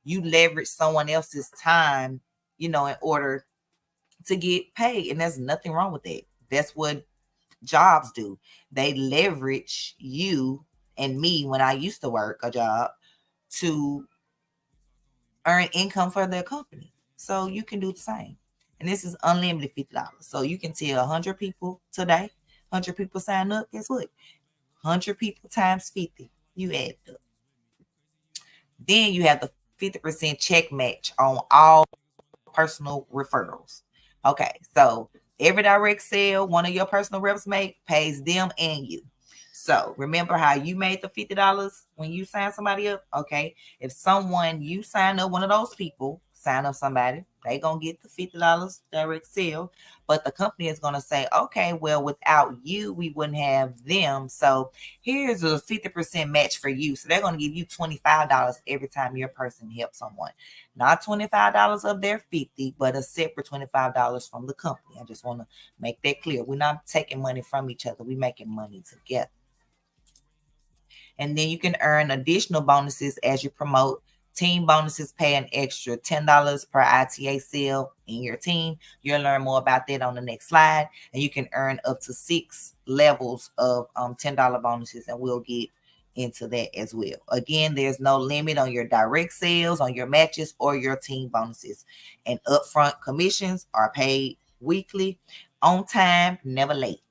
S2: You leverage someone else's time, in order to get paid. And there's nothing wrong with that. That's what jobs do. They leverage you and me when I used to work a job to earn income for their company. So you can do the same. And this is unlimited $50. So you can tell 100 people today, 100 people sign up. Guess what? 100 people times 50. You add it up. Then you have the 50% check match on all personal referrals. Okay, so every direct sale one of your personal reps make pays them and you. So remember how you made the $50 when you sign somebody up? Okay, if you sign up, one of those people sign up somebody, they gonna get the $50 direct sale, but the company is gonna say, okay, well, without you, we wouldn't have them. So here's a 50% match for you. So they're gonna give you $25 every time your person helps someone. Not $25 of their $50, but a separate $25 from the company. I just want to make that clear. We're not taking money from each other. We're making money together. And then you can earn additional bonuses as you promote. Team bonuses pay an extra $10 per ITA sale in your team. You'll learn more about that on the next slide. And you can earn up to 6 levels of $10 bonuses, and we'll get into that as well. Again, there's no limit on your direct sales, on your matches, or your team bonuses. And upfront commissions are paid weekly, on time, never late.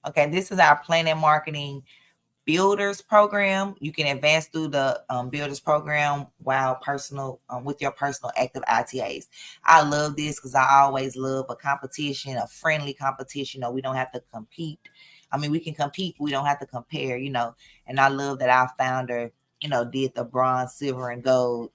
S2: Okay, this is our planning marketing builders program. You can advance through the builders program while personal with your personal active ITAs. I love this because I always love a competition, a friendly competition. We don't have to compete. I mean, we can compete, but we don't have to compare. And I love that our founder, did the bronze, silver, and gold,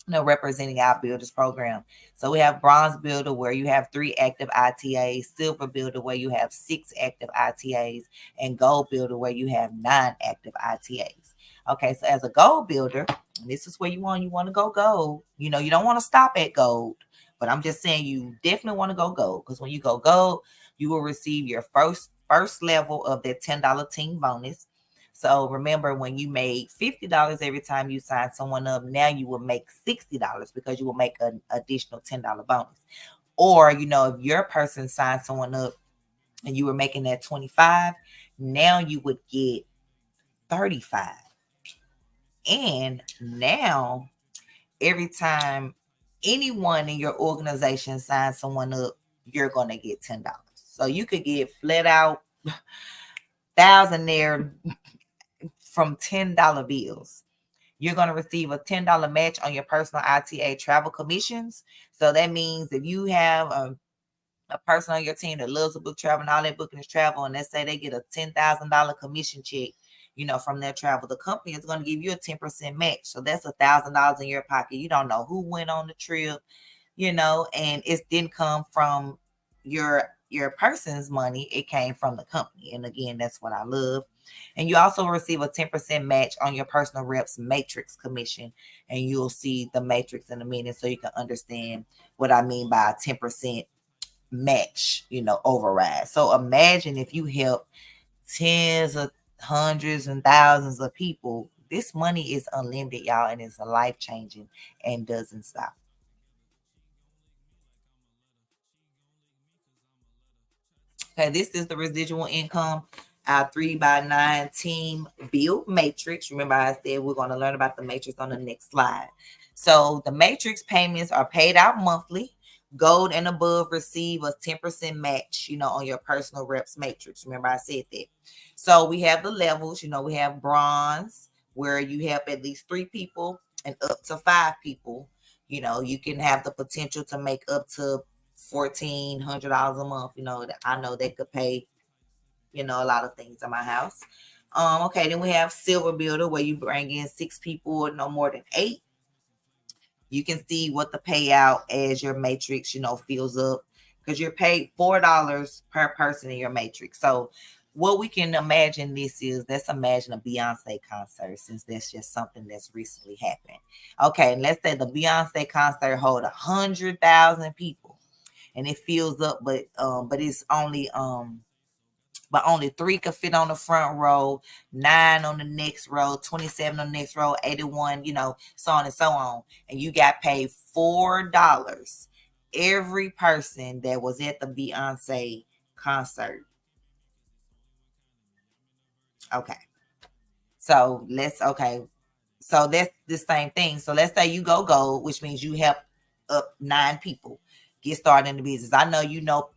S2: representing our builders program. So we have bronze builder where you have 3 active ITAs, silver builder where you have 6 active ITAs, and gold builder where you have 9 active ITAs. Okay, so as a gold builder, this is where you want to go gold. You don't want to stop at gold, but I'm just saying you definitely want to go gold, because when you go gold, you will receive your first level of that $10 team bonus. So remember, when you made $50 every time you sign someone up, now you will make $60 because you will make an additional $10 bonus. Or, if your person signed someone up and you were making that 25, now you would get 35. And now every time anyone in your organization signs someone up, you're going to get $10. So you could get flat out thousandaire from $10 bills. You're going to receive a $10 match on your personal ITA travel commissions. So that means if you have a person on your team that loves to book travel and all their booking is travel, and let's say they get a $10,000 commission check, from their travel, the company is going to give you a 10% match. So that's $1,000 in your pocket. You don't know who went on the trip, and it didn't come from your person's money. It came from the company. And again, that's what I love. And you also receive a 10% match on your personal reps matrix commission. And you'll see the matrix in a minute so you can understand what I mean by a 10% match, override. So imagine if you help tens of hundreds and thousands of people. This money is unlimited, y'all, and it's life changing and doesn't stop. Okay, this is the residual income, our 3x9 team build matrix. Remember, I said we're going to learn about the matrix on the next slide. So the matrix payments are paid out monthly. Gold and above receive a 10% match, on your personal reps matrix. Remember, I said that. So we have the levels, we have bronze, where you have at least 3 people and up to 5 people. You can have the potential to make up to $1,400 a month. I know they could pay, a lot of things in my house. Okay, then we have silver builder where you bring in 6 people or no more than 8. You can see what the payout as your matrix, fills up, because you're paid $4 per person in your matrix. So what we can imagine this is, let's imagine a Beyonce concert, since that's just something that's recently happened. Okay, and let's say the Beyonce concert hold 100,000 people and it fills up, but it's only 3 could fit on the front row, 9 on the next row, 27 on the next row, 81, so on and so on. And you got paid $4 every person that was at the Beyonce concert. Okay. So So that's the same thing. So let's say you go gold, which means you help up 9 people get started in the business. I know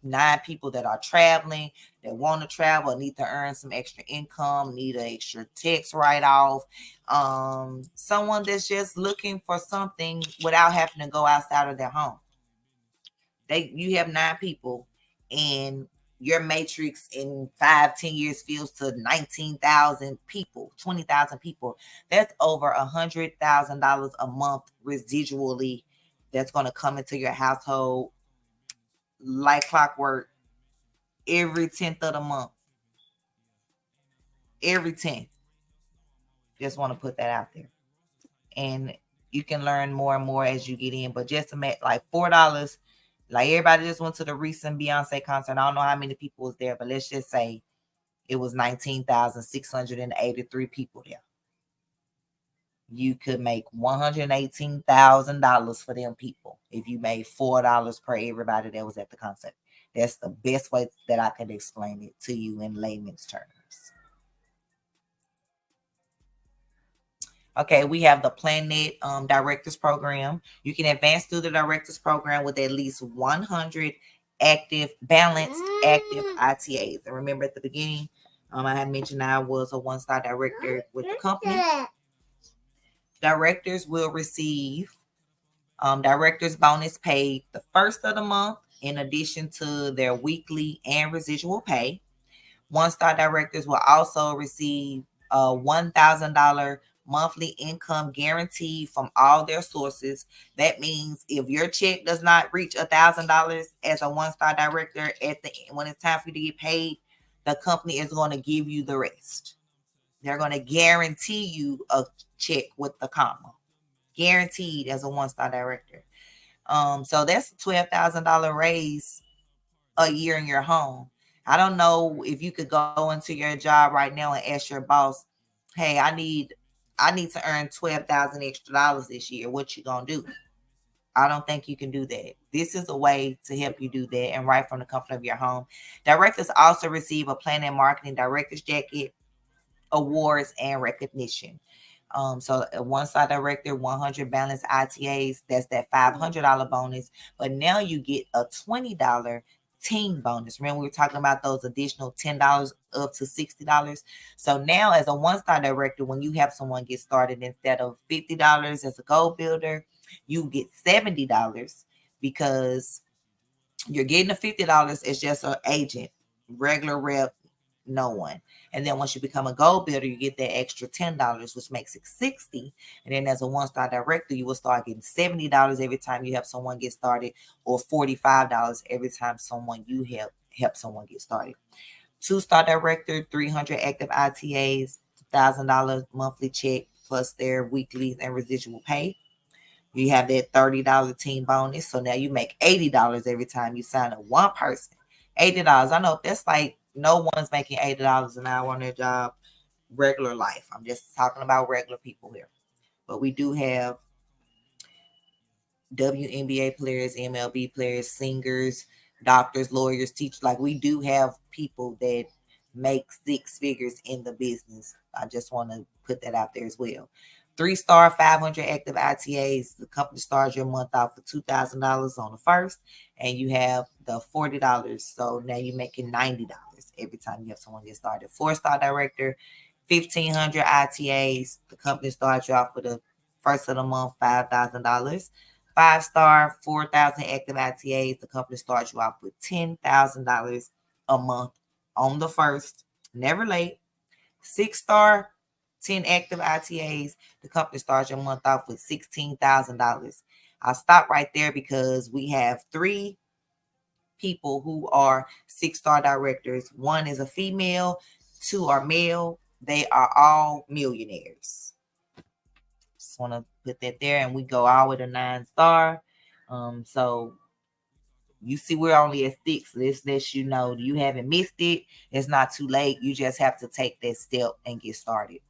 S2: 9 people that are traveling, that want to travel, need to earn some extra income, need an extra tax write-off. Someone that's just looking for something without having to go outside of their home. You have 9 people, and your matrix in 5-10 years fills to 19,000 people, 20,000 people. That's over $100,000 a month residually that's going to come into your household like clockwork every 10th of the month. Every 10th. Just want to put that out there. And you can learn more and more as you get in, but just to make like $4, like everybody just went to the recent Beyonce concert. I don't know how many people was there, but let's just say it was 19,683 people there. You could make $118,000 for them people if you made $4 per everybody that was at the concert. That's the best way that I can explain it to you in layman's terms. Okay, we have the Planet Directors Program. You can advance through the Directors Program with at least balanced active ITAs. And remember at the beginning, I had mentioned I was a one-star director with the company. Directors will receive director's bonus paid the first of the month, in addition to their weekly and residual pay. One-star directors will also receive a $1,000 monthly income guaranteed from all their sources. That means if your check does not reach $1,000 as a one-star director at the when it's time for you to get paid, the company is going to give you the rest. They're going to guarantee you a check with the comma, guaranteed as a one-star director. So that's a $12,000 raise a year in your home. I don't know if you could go into your job right now and ask your boss, "Hey, I need to earn 12,000 extra dollars this year. What you gonna do?" I don't think you can do that. This is a way to help you do that, and right from the comfort of your home. Directors also receive a planning and marketing director's jacket, awards, and recognition. So a one-star director, 100 balanced ITAs, that's that $500 bonus. But now you get a $20 team bonus. Remember, we were talking about those additional $10 up to $60. So now, as a one-star director, when you have someone get started, instead of $50 as a goal builder, you get $70 because you're getting the $50 as just an agent, regular rep, no one. And then once you become a gold builder, you get that extra $10, which makes it $60. And then as a one-star director, you will start getting $70 every time you help someone get started, or $45 every time you help someone get started. Two-star director, 300 active ITAs, $1,000 monthly check plus their weekly and residual pay. You have that $30 team bonus. So now you make $80 every time you sign up one person. $80. I know that's like no one's making $80 an hour on their job, regular life. I'm just talking about regular people here. But we do have WNBA players, MLB players, singers, doctors, lawyers, teachers. Like, we do have people that make six figures in the business. I just want to put that out there as well. 3-star, 500 active ITAs. The company starts your month out for $2,000 on the first, and you have the $40. So now you're making $90 every time you have someone get started. 4-star director, 1,500 ITAs. The company starts you off for the first of the month, $5,000. 5-star, 4,000 active ITAs. The company starts you off with $10,000 a month on the first, never late. 6-star, 10 active ITAs. The company starts your month off with $16,000. I'll stop right there because we have 3 people who are 6-star directors. 1 is a female, 2 are male. They are all millionaires. Just want to put that there, and we go all with a 9-star. So you see, we're only at 6. This lets you know you haven't missed it. It's not too late. You just have to take that step and get started.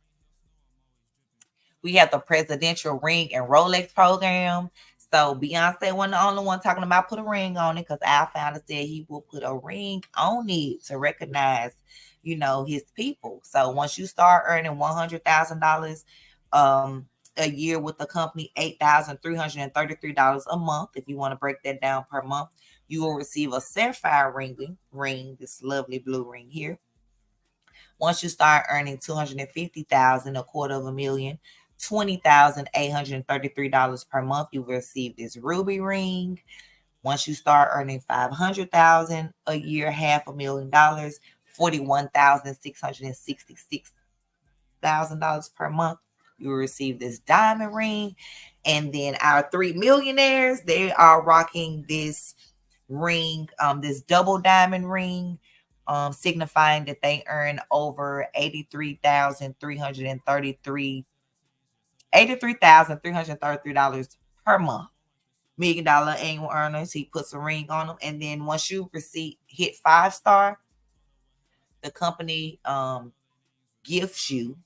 S2: We have the presidential ring and Rolex program. So Beyonce wasn't the only one talking about put a ring on it, because Al Founder said he will put a ring on it to recognize, his people. So once you start earning $100,000 a year with the company, $8,333 a month, if you want to break that down per month, you will receive a sapphire ring, this lovely blue ring here. Once you start earning $250,000, a quarter of a million, $20,833 per month, you will receive this ruby ring. Once you start earning $500,000 a year, $500,000, $41,666 per month, you will receive this diamond ring. And then our 3 millionaires, they are rocking this ring, this double diamond ring, signifying that they earn over $83,333 per month. $1 million annual earners. He puts a ring on them. And then once you hit 5-star, the company gifts you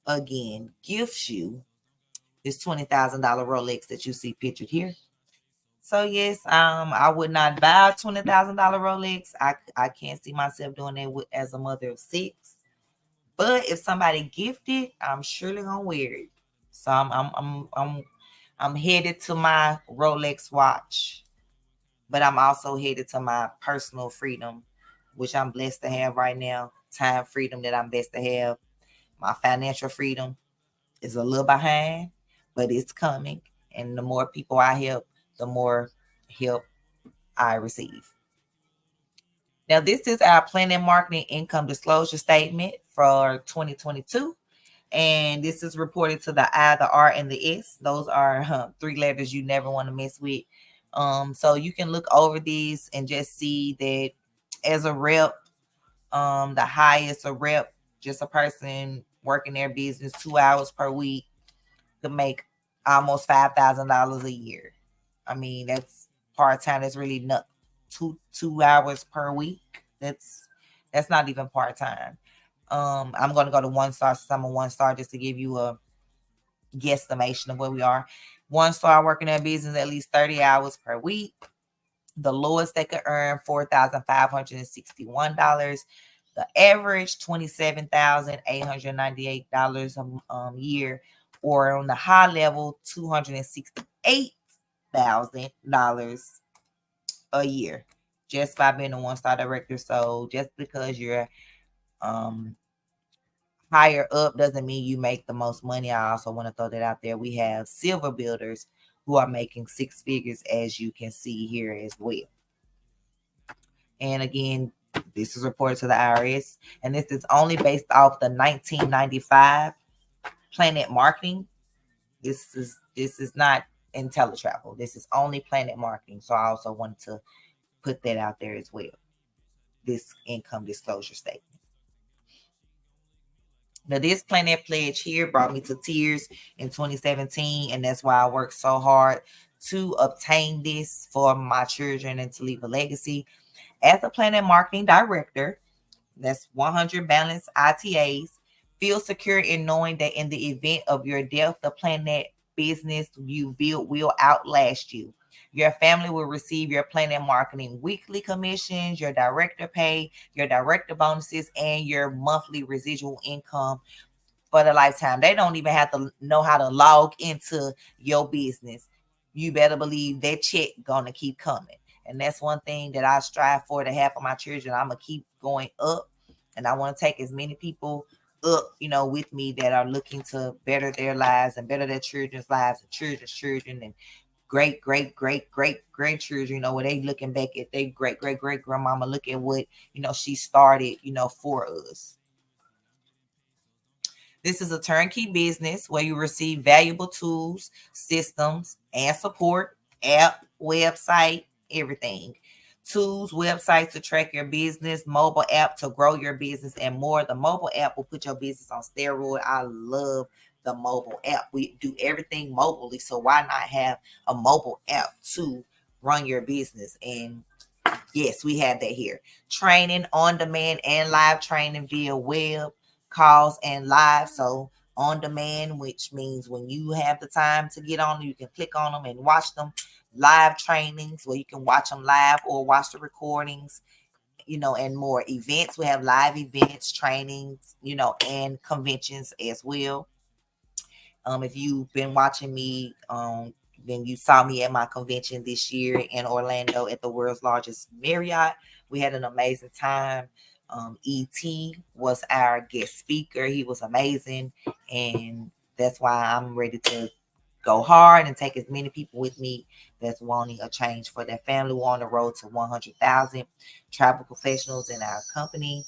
S2: this $20,000 Rolex that you see pictured here. So yes, I would not buy a $20,000 Rolex. I can't see myself doing that as a mother of 6. But if somebody gifted, I'm surely gonna wear it. So I'm headed to my Rolex watch. but I'm also headed to my personal freedom, which I'm blessed to have right now. Time freedom that I'm blessed to have. My financial freedom is a little behind, but it's coming. And the more people I help, the more help I receive. Now, this is our Planet Marketing Income Disclosure Statement for 2022. And this is reported to the I, the R, and the S. Those are three letters you never want to mess with. So you can look over these and just see that as a rep, the highest a rep, just a person working their business 2 hours per week, could make almost $5,000 a year. I mean, that's part time. That's really not 2 hours per week. That's not even part time. I'm gonna go to 1 star since I'm a 1 star just to give you a guesstimation of where we are. 1 star working their business at least 30 hours per week. The lowest they could earn $4,561. The average $27,898 a year, or on the high level $268,000 a year, just by being a 1 star director. So just because you're um higher up doesn't mean you make the most money. I also want to throw that out there. We have silver builders who are making six figures, as you can see here as well. And again, this is reported to the IRS, and this is only based off the 1995 Planet Marketing. This is not IntelliTravel. This is only Planet Marketing. So I also wanted to put that out there as well. This income disclosure statement. Now, this Planet Pledge here brought me to tears in 2017, and that's why I worked so hard to obtain this for my children and to leave a legacy. As a Planet Marketing Director, that's 100 balanced ITAs, feel secure in knowing that in the event of your death, the Planet business you build will outlast you. Your family will receive your Planet Marketing weekly commissions, your director pay, your director bonuses, and your monthly residual income for the lifetime. They don't even have to know how to log into your business. You better believe that check gonna keep coming. And that's one thing that I strive for to have for my children. I'm gonna keep going up, and I want to take as many people up, with me that are looking to better their lives and better their children's lives and children's children and great, great, great, great grandchildren, where they looking back at their great, great, great grandmama, look at what, she started, for us. This is a turnkey business where you receive valuable tools, systems, and support, app, website, everything. Tools, websites to track your business, mobile app to grow your business, and more. The mobile app will put your business on steroid. I love the mobile app. We do everything mobilely, so why not have a mobile app to run your business? And yes, we have that here. Training on demand and live training via web, calls, and live. So on demand, which means when you have the time to get on, you can click on them and watch them. Live trainings where you can watch them live or watch the recordings, and more. Events, we have live events, trainings, and conventions as well. If you've been watching me, then you saw me at my convention this year in Orlando at the world's largest Marriott. We had an amazing time. ET was our guest speaker. He was amazing. And that's why I'm ready to go hard and take as many people with me that's wanting a change for their family. We're on the road to 100,000 travel professionals in our company.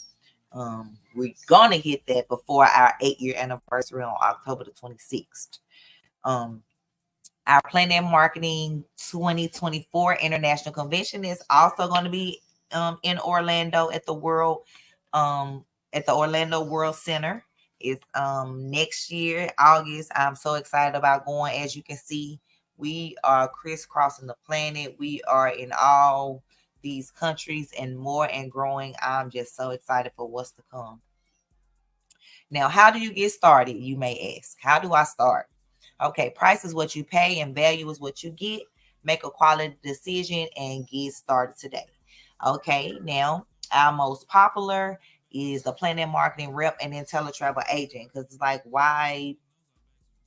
S2: We're gonna hit that before our 8-year anniversary on October the 26th. Our Planet Marketing 2024 International Convention is also going to be in Orlando at the Orlando World Center. It's next year, August. I'm so excited about going. As you can see, we are crisscrossing the planet. We are in all these countries and more and growing. I'm just so excited for what's to come. Now, how do you get started? You may ask. How do I start? Okay, price is what you pay and value is what you get. Make a quality decision and get started today. Okay, now our most popular is the Planet Marketing Rep and IntelliTravel Agent, because it's like, why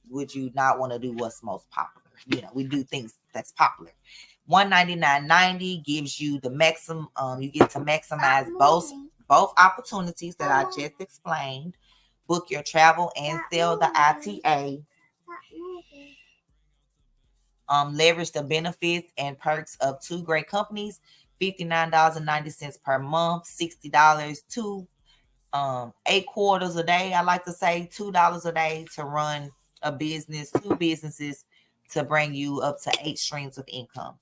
S2: would you not want to do what's most popular? We do things that's popular. $199.90 gives you the maximum. You get to maximize both opportunities that I just explained. Book your travel and sell the ITA. Leverage the benefits and perks of two great companies. $59.90 per month, $60 to 8 quarters a day. I like to say $2 a day to run a business, two businesses to bring you up to 8 streams of income.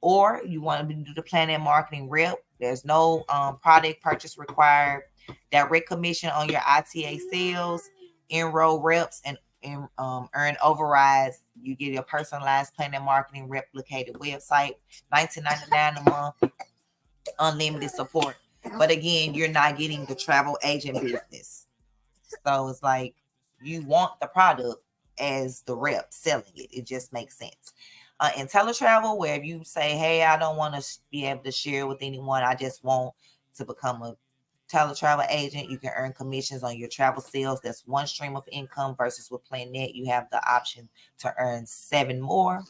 S2: Or you want to do the planning and marketing rep. There's no product purchase required. Direct commission on your ITA sales, enroll reps, and earn overrides. You get your personalized planning and marketing replicated website, $19.99 a month, unlimited support. But again, you're not getting the travel agent business. So it's like you want the product as the rep selling it. It just makes sense. In teletravel, where if you say, hey, I don't want to be able to share with anyone, I just want to become a teletravel agent, you can earn commissions on your travel sales. That's one stream of income versus with PlanNet, you have the option to earn 7 more.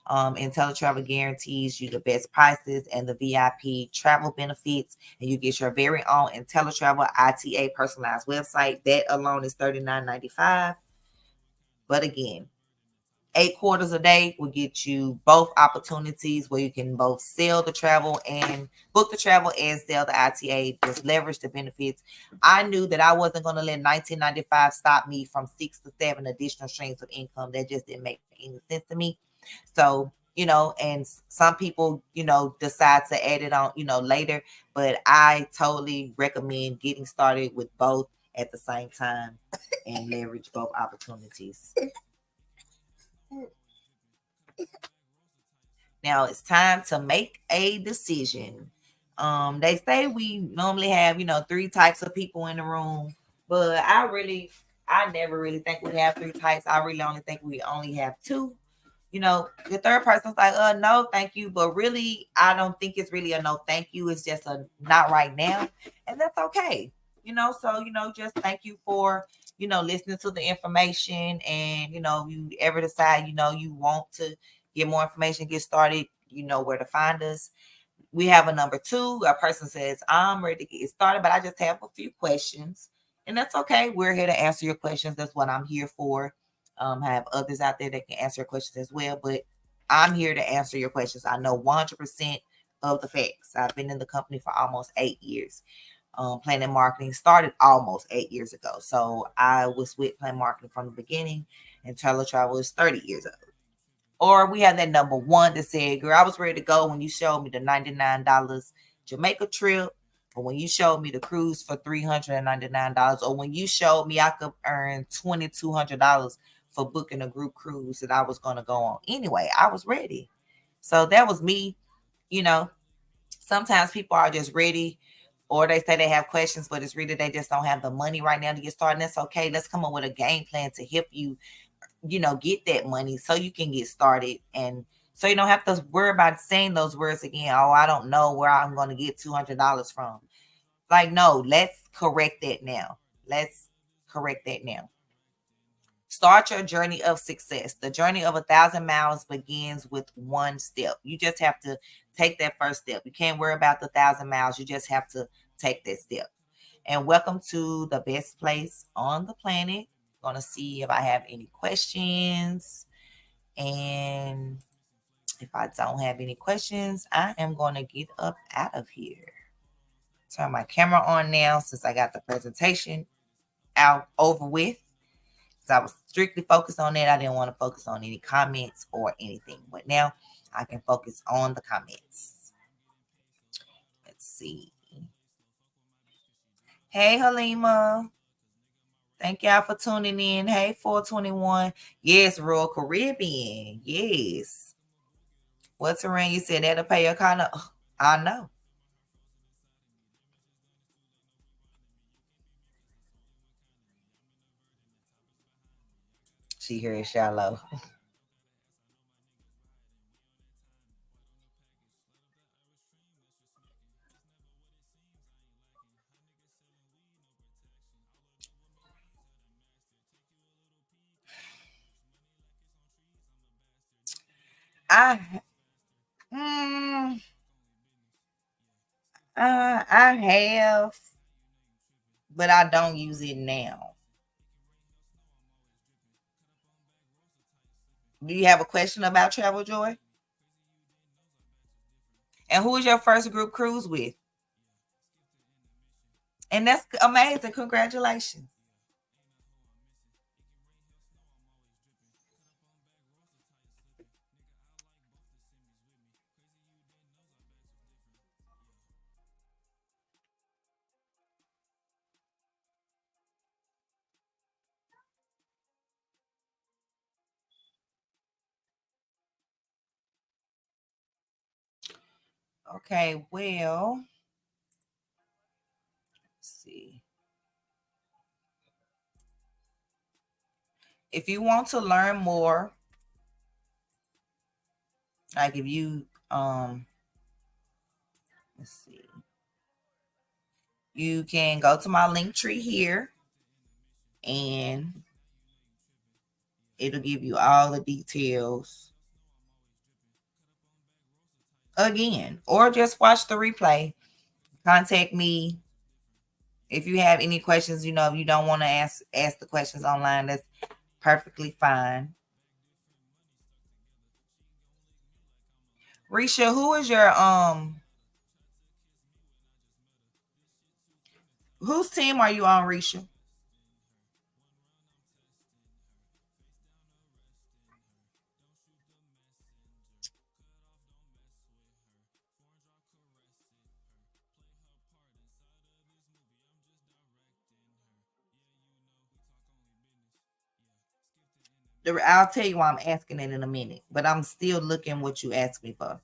S2: IntelliTravel guarantees you the best prices and the VIP travel benefits, and you get your very own IntelliTravel ITA personalized website. That alone is $39.95. But again, 8 quarters a day will get you both opportunities where you can both sell the travel and book the travel and sell the ITA. Just leverage the benefits. I knew that I wasn't going to let $19.95 stop me from 6 to 7 additional streams of income. That just didn't make any sense to me. So, and some people, decide to add it on, later, but I totally recommend getting started with both at the same time and leverage both opportunities. Now it's time to make a decision. They say we normally have, 3 types of people in the room, but I never really think we have 3 types. I really only think we only have 2. The third person's like, no, thank you. But really, I don't think it's really a no, thank you. It's just a not right now. And that's okay. So, just thank you for, listening to the information. And, you ever decide, you want to get more information, get started, you know where to find us. We have a number 2. A person says, I'm ready to get started, but I just have a few questions. And that's okay. We're here to answer your questions. That's what I'm here for. Have others out there that can answer your questions as well, but I'm here to answer your questions. I know 100% of the facts. I've been in the company for almost 8 years. Planning Marketing started almost 8 years ago. So I was with Planning Marketing from the beginning, and teletravel is 30 years old. Or we have that number 1 that said, girl, I was ready to go when you showed me the $99 Jamaica trip, or when you showed me the cruise for $399, or when you showed me I could earn $2,200 for booking a group cruise that I was going to go on. Anyway, I was ready. So that was me. Sometimes people are just ready, or they say they have questions, but it's really they just don't have the money right now to get started. And that's okay. Let's come up with a game plan to help you, get that money so you can get started. And so you don't have to worry about saying those words again. Oh, I don't know where I'm going to get $200 from. Like, no, let's correct that now. Start your journey of success. The journey of 1,000 miles begins with one step. You just have to take that first step. You can't worry about the 1,000 miles. You just have to take that step. And welcome to the best place on the planet. I'm going to see if I have any questions. And if I don't have any questions, I am going to get up out of here. Turn my camera on now since I got the presentation over with. I was strictly focused on that. I didn't want to focus on any comments or anything. But now I can focus on the comments. Let's see. Hey, Halima. Thank y'all for tuning in. Hey, 421. Yes, Royal Caribbean. Yes. What's around? You said that'll pay your car? No, I know. She here is shallow. I I have, but I don't use it now. Do you have a question about Travel Joy? And who was your first group cruise with? And that's amazing. Congratulations. Okay, well, let's see. If you want to learn more, like if you let's see, you can go to my link tree here and it'll give you all the details again, or just watch the replay. Contact me if you have any questions. If you don't want to ask the questions online, that's perfectly fine. Risha, who is your whose team are you on, Risha? I'll tell you why I'm asking it in a minute, but I'm still looking what you asked me for.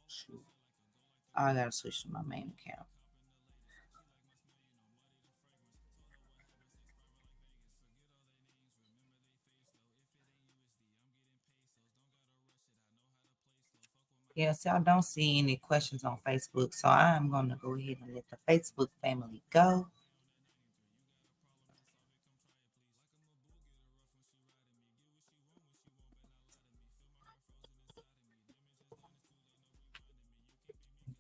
S2: Shoot. I gotta switch to my main account. Yes, I don't see any questions on Facebook, so I'm gonna go ahead and let the Facebook family go.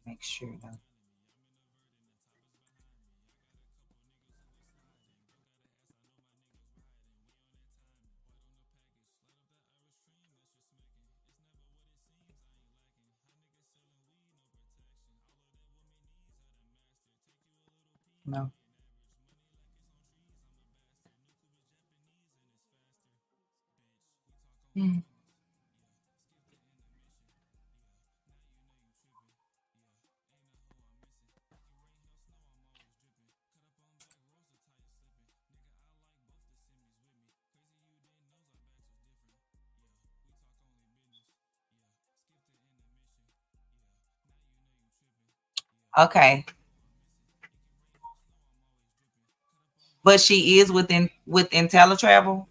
S2: Make sure though. No. Hmm. Okay, but she is within teletravel.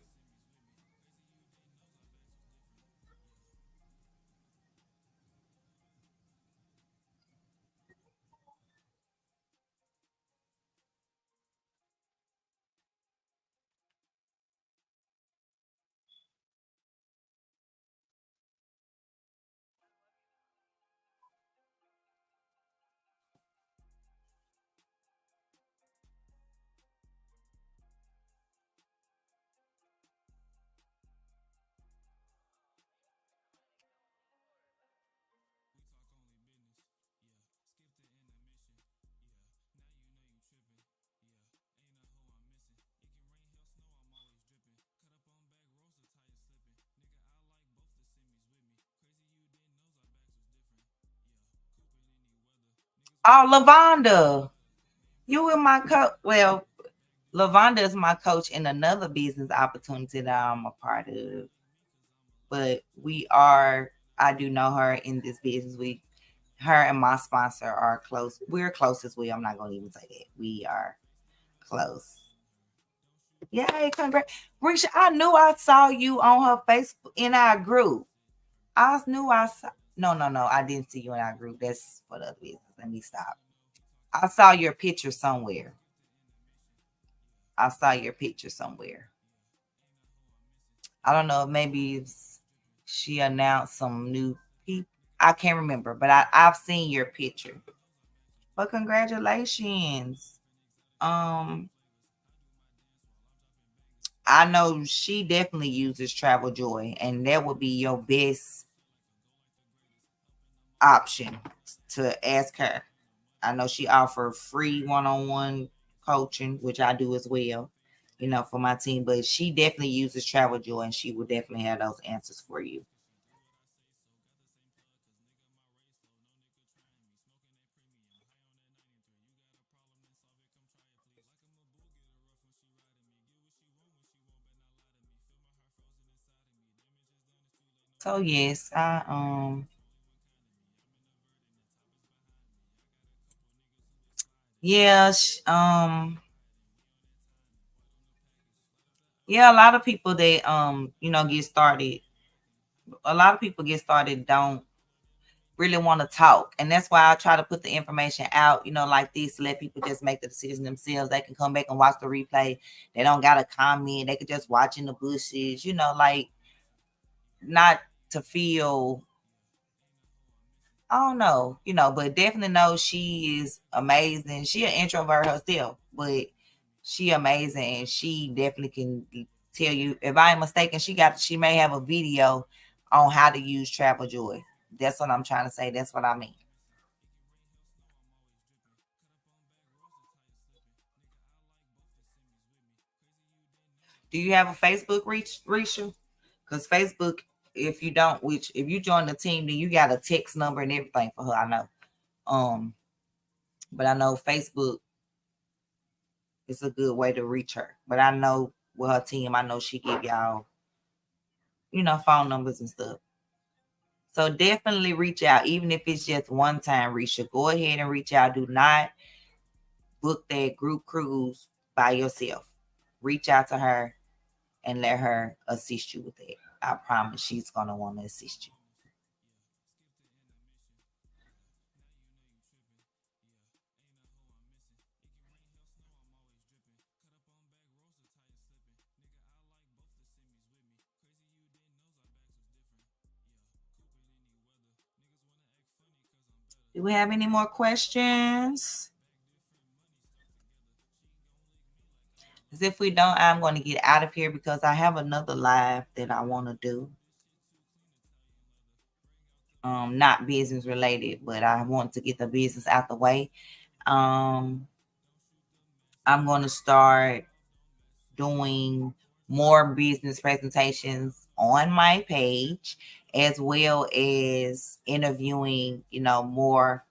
S2: Oh, Lavonda, you and my coach. Well, Lavonda is my coach in another business opportunity that I'm a part of. But we are, I do know her in this business. Her and my sponsor are close. We're close as well. I'm not going to even say that. We are close. Yay, congrats. Risha, I knew I saw you on her Facebook in our group. I knew I saw. No, no, no. I didn't see you in our group. That's for the other business. Let me stop. I saw your picture somewhere. I saw your picture somewhere. I don't know. Maybe she announced some new people. I can't remember, but I've seen your picture. But congratulations. Um, I know she definitely uses Travel Joy, and that would be your best option to ask her. I know she offers free one-on-one coaching, which I do as well, for my team. But she definitely uses Travel Joy, and she will definitely have those answers for you. So yes, yeah, yeah, a lot of people that get started. A lot of people get started don't really want to talk. And that's why I try to put the information out, like this, to let people just make the decision themselves. They can come back and watch the replay. They don't got to comment. They could just watch in the bushes, like not to feel, I don't know, but definitely know she is amazing. She an introvert herself, but she amazing, and she definitely can tell you. If I'm mistaken, she may have a video on how to use Travel Joy. That's what I'm trying to say. That's what I mean. Do you have a Facebook Risha? Because Facebook, if you don't, which if you join the team, then you got a text number and everything for her. I know. Um, but I know Facebook is a good way to reach her. But I know with her team, I know she give y'all, phone numbers and stuff. So definitely reach out, even if it's just one time. Risha, go ahead and reach out. Do not book that group cruise by yourself. Reach out to her and let her assist you with it. I promise she's gonna want to assist you. Do we have any more questions? Because if we don't, I'm going to get out of here because I have another live that I want to do. Not business related, but I want to get the business out the way. Um, I'm going to start doing more business presentations on my page, as well as interviewing, more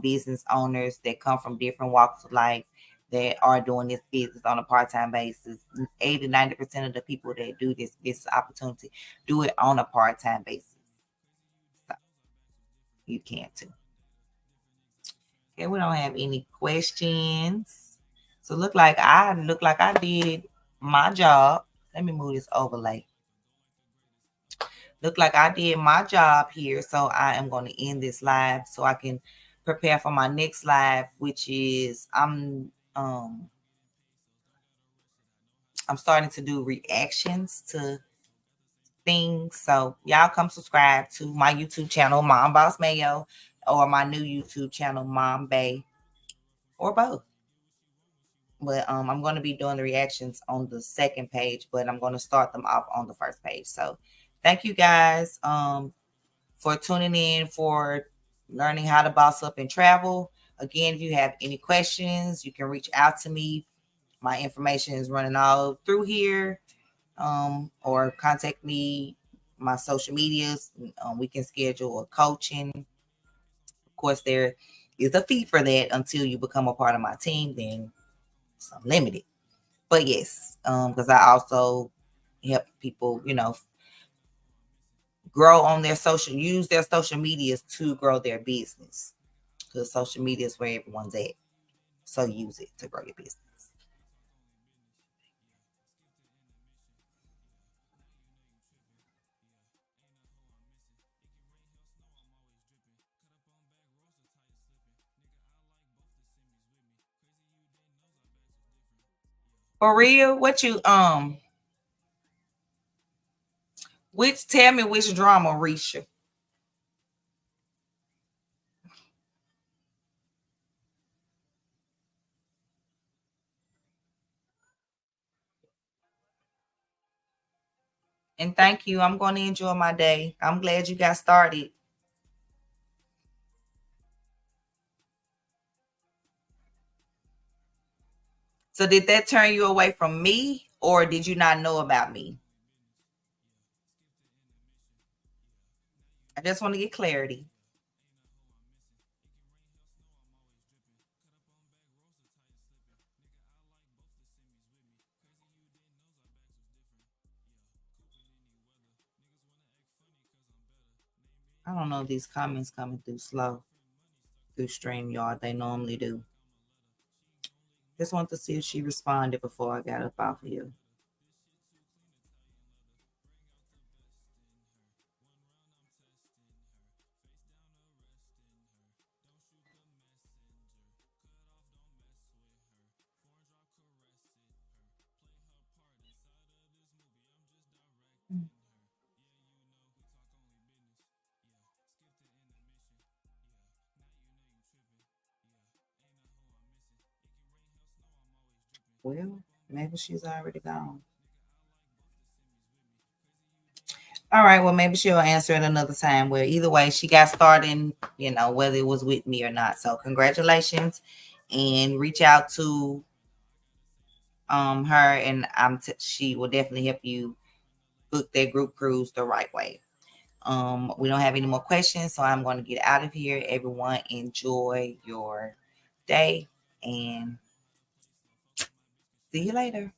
S2: business owners that come from different walks of life that are doing this business on a part-time basis. 80-90% of the people that do this business opportunity do it on a part-time basis. So you can too. Okay, we don't have any questions. So look like I did my job. Let me move this overlay. Look like I did my job here. So I am going to end this live so I can prepare for my next live, which is I'm starting to do reactions to things. So y'all come subscribe to my YouTube channel, Mom Boss Mayo, or my new YouTube channel, Mombae, or both. But I'm going to be doing the reactions on the second page, but I'm going to start them off on the first page. So thank you guys for tuning in, for learning how to boss up and travel. Again, if you have any questions, you can reach out to me. My information is running all through here, or contact me, my social medias. We can schedule a coaching. Of course, there is a fee for that until you become a part of my team. Then it's unlimited. But yes, because I also help people, grow on use their social medias to grow their business. Because social media is where everyone's at. So use it to grow your business. For real? What you which tell me which drama reached you? And thank you. I'm going to enjoy my day. I'm glad you got started. So did that turn you away from me or did you not know about me? I just want to get clarity. I don't know if these comments coming through slow through StreamYard. They normally do. Just want to see if she responded before I got up off of you. Well, maybe she's already gone. All right, well, maybe she'll answer it another time. Well, either way, she got started, whether it was with me or not. So congratulations and reach out to her and she will definitely help you book that group cruise the right way. We don't have any more questions, so I'm going to get out of here. Everyone, enjoy your day and see you later.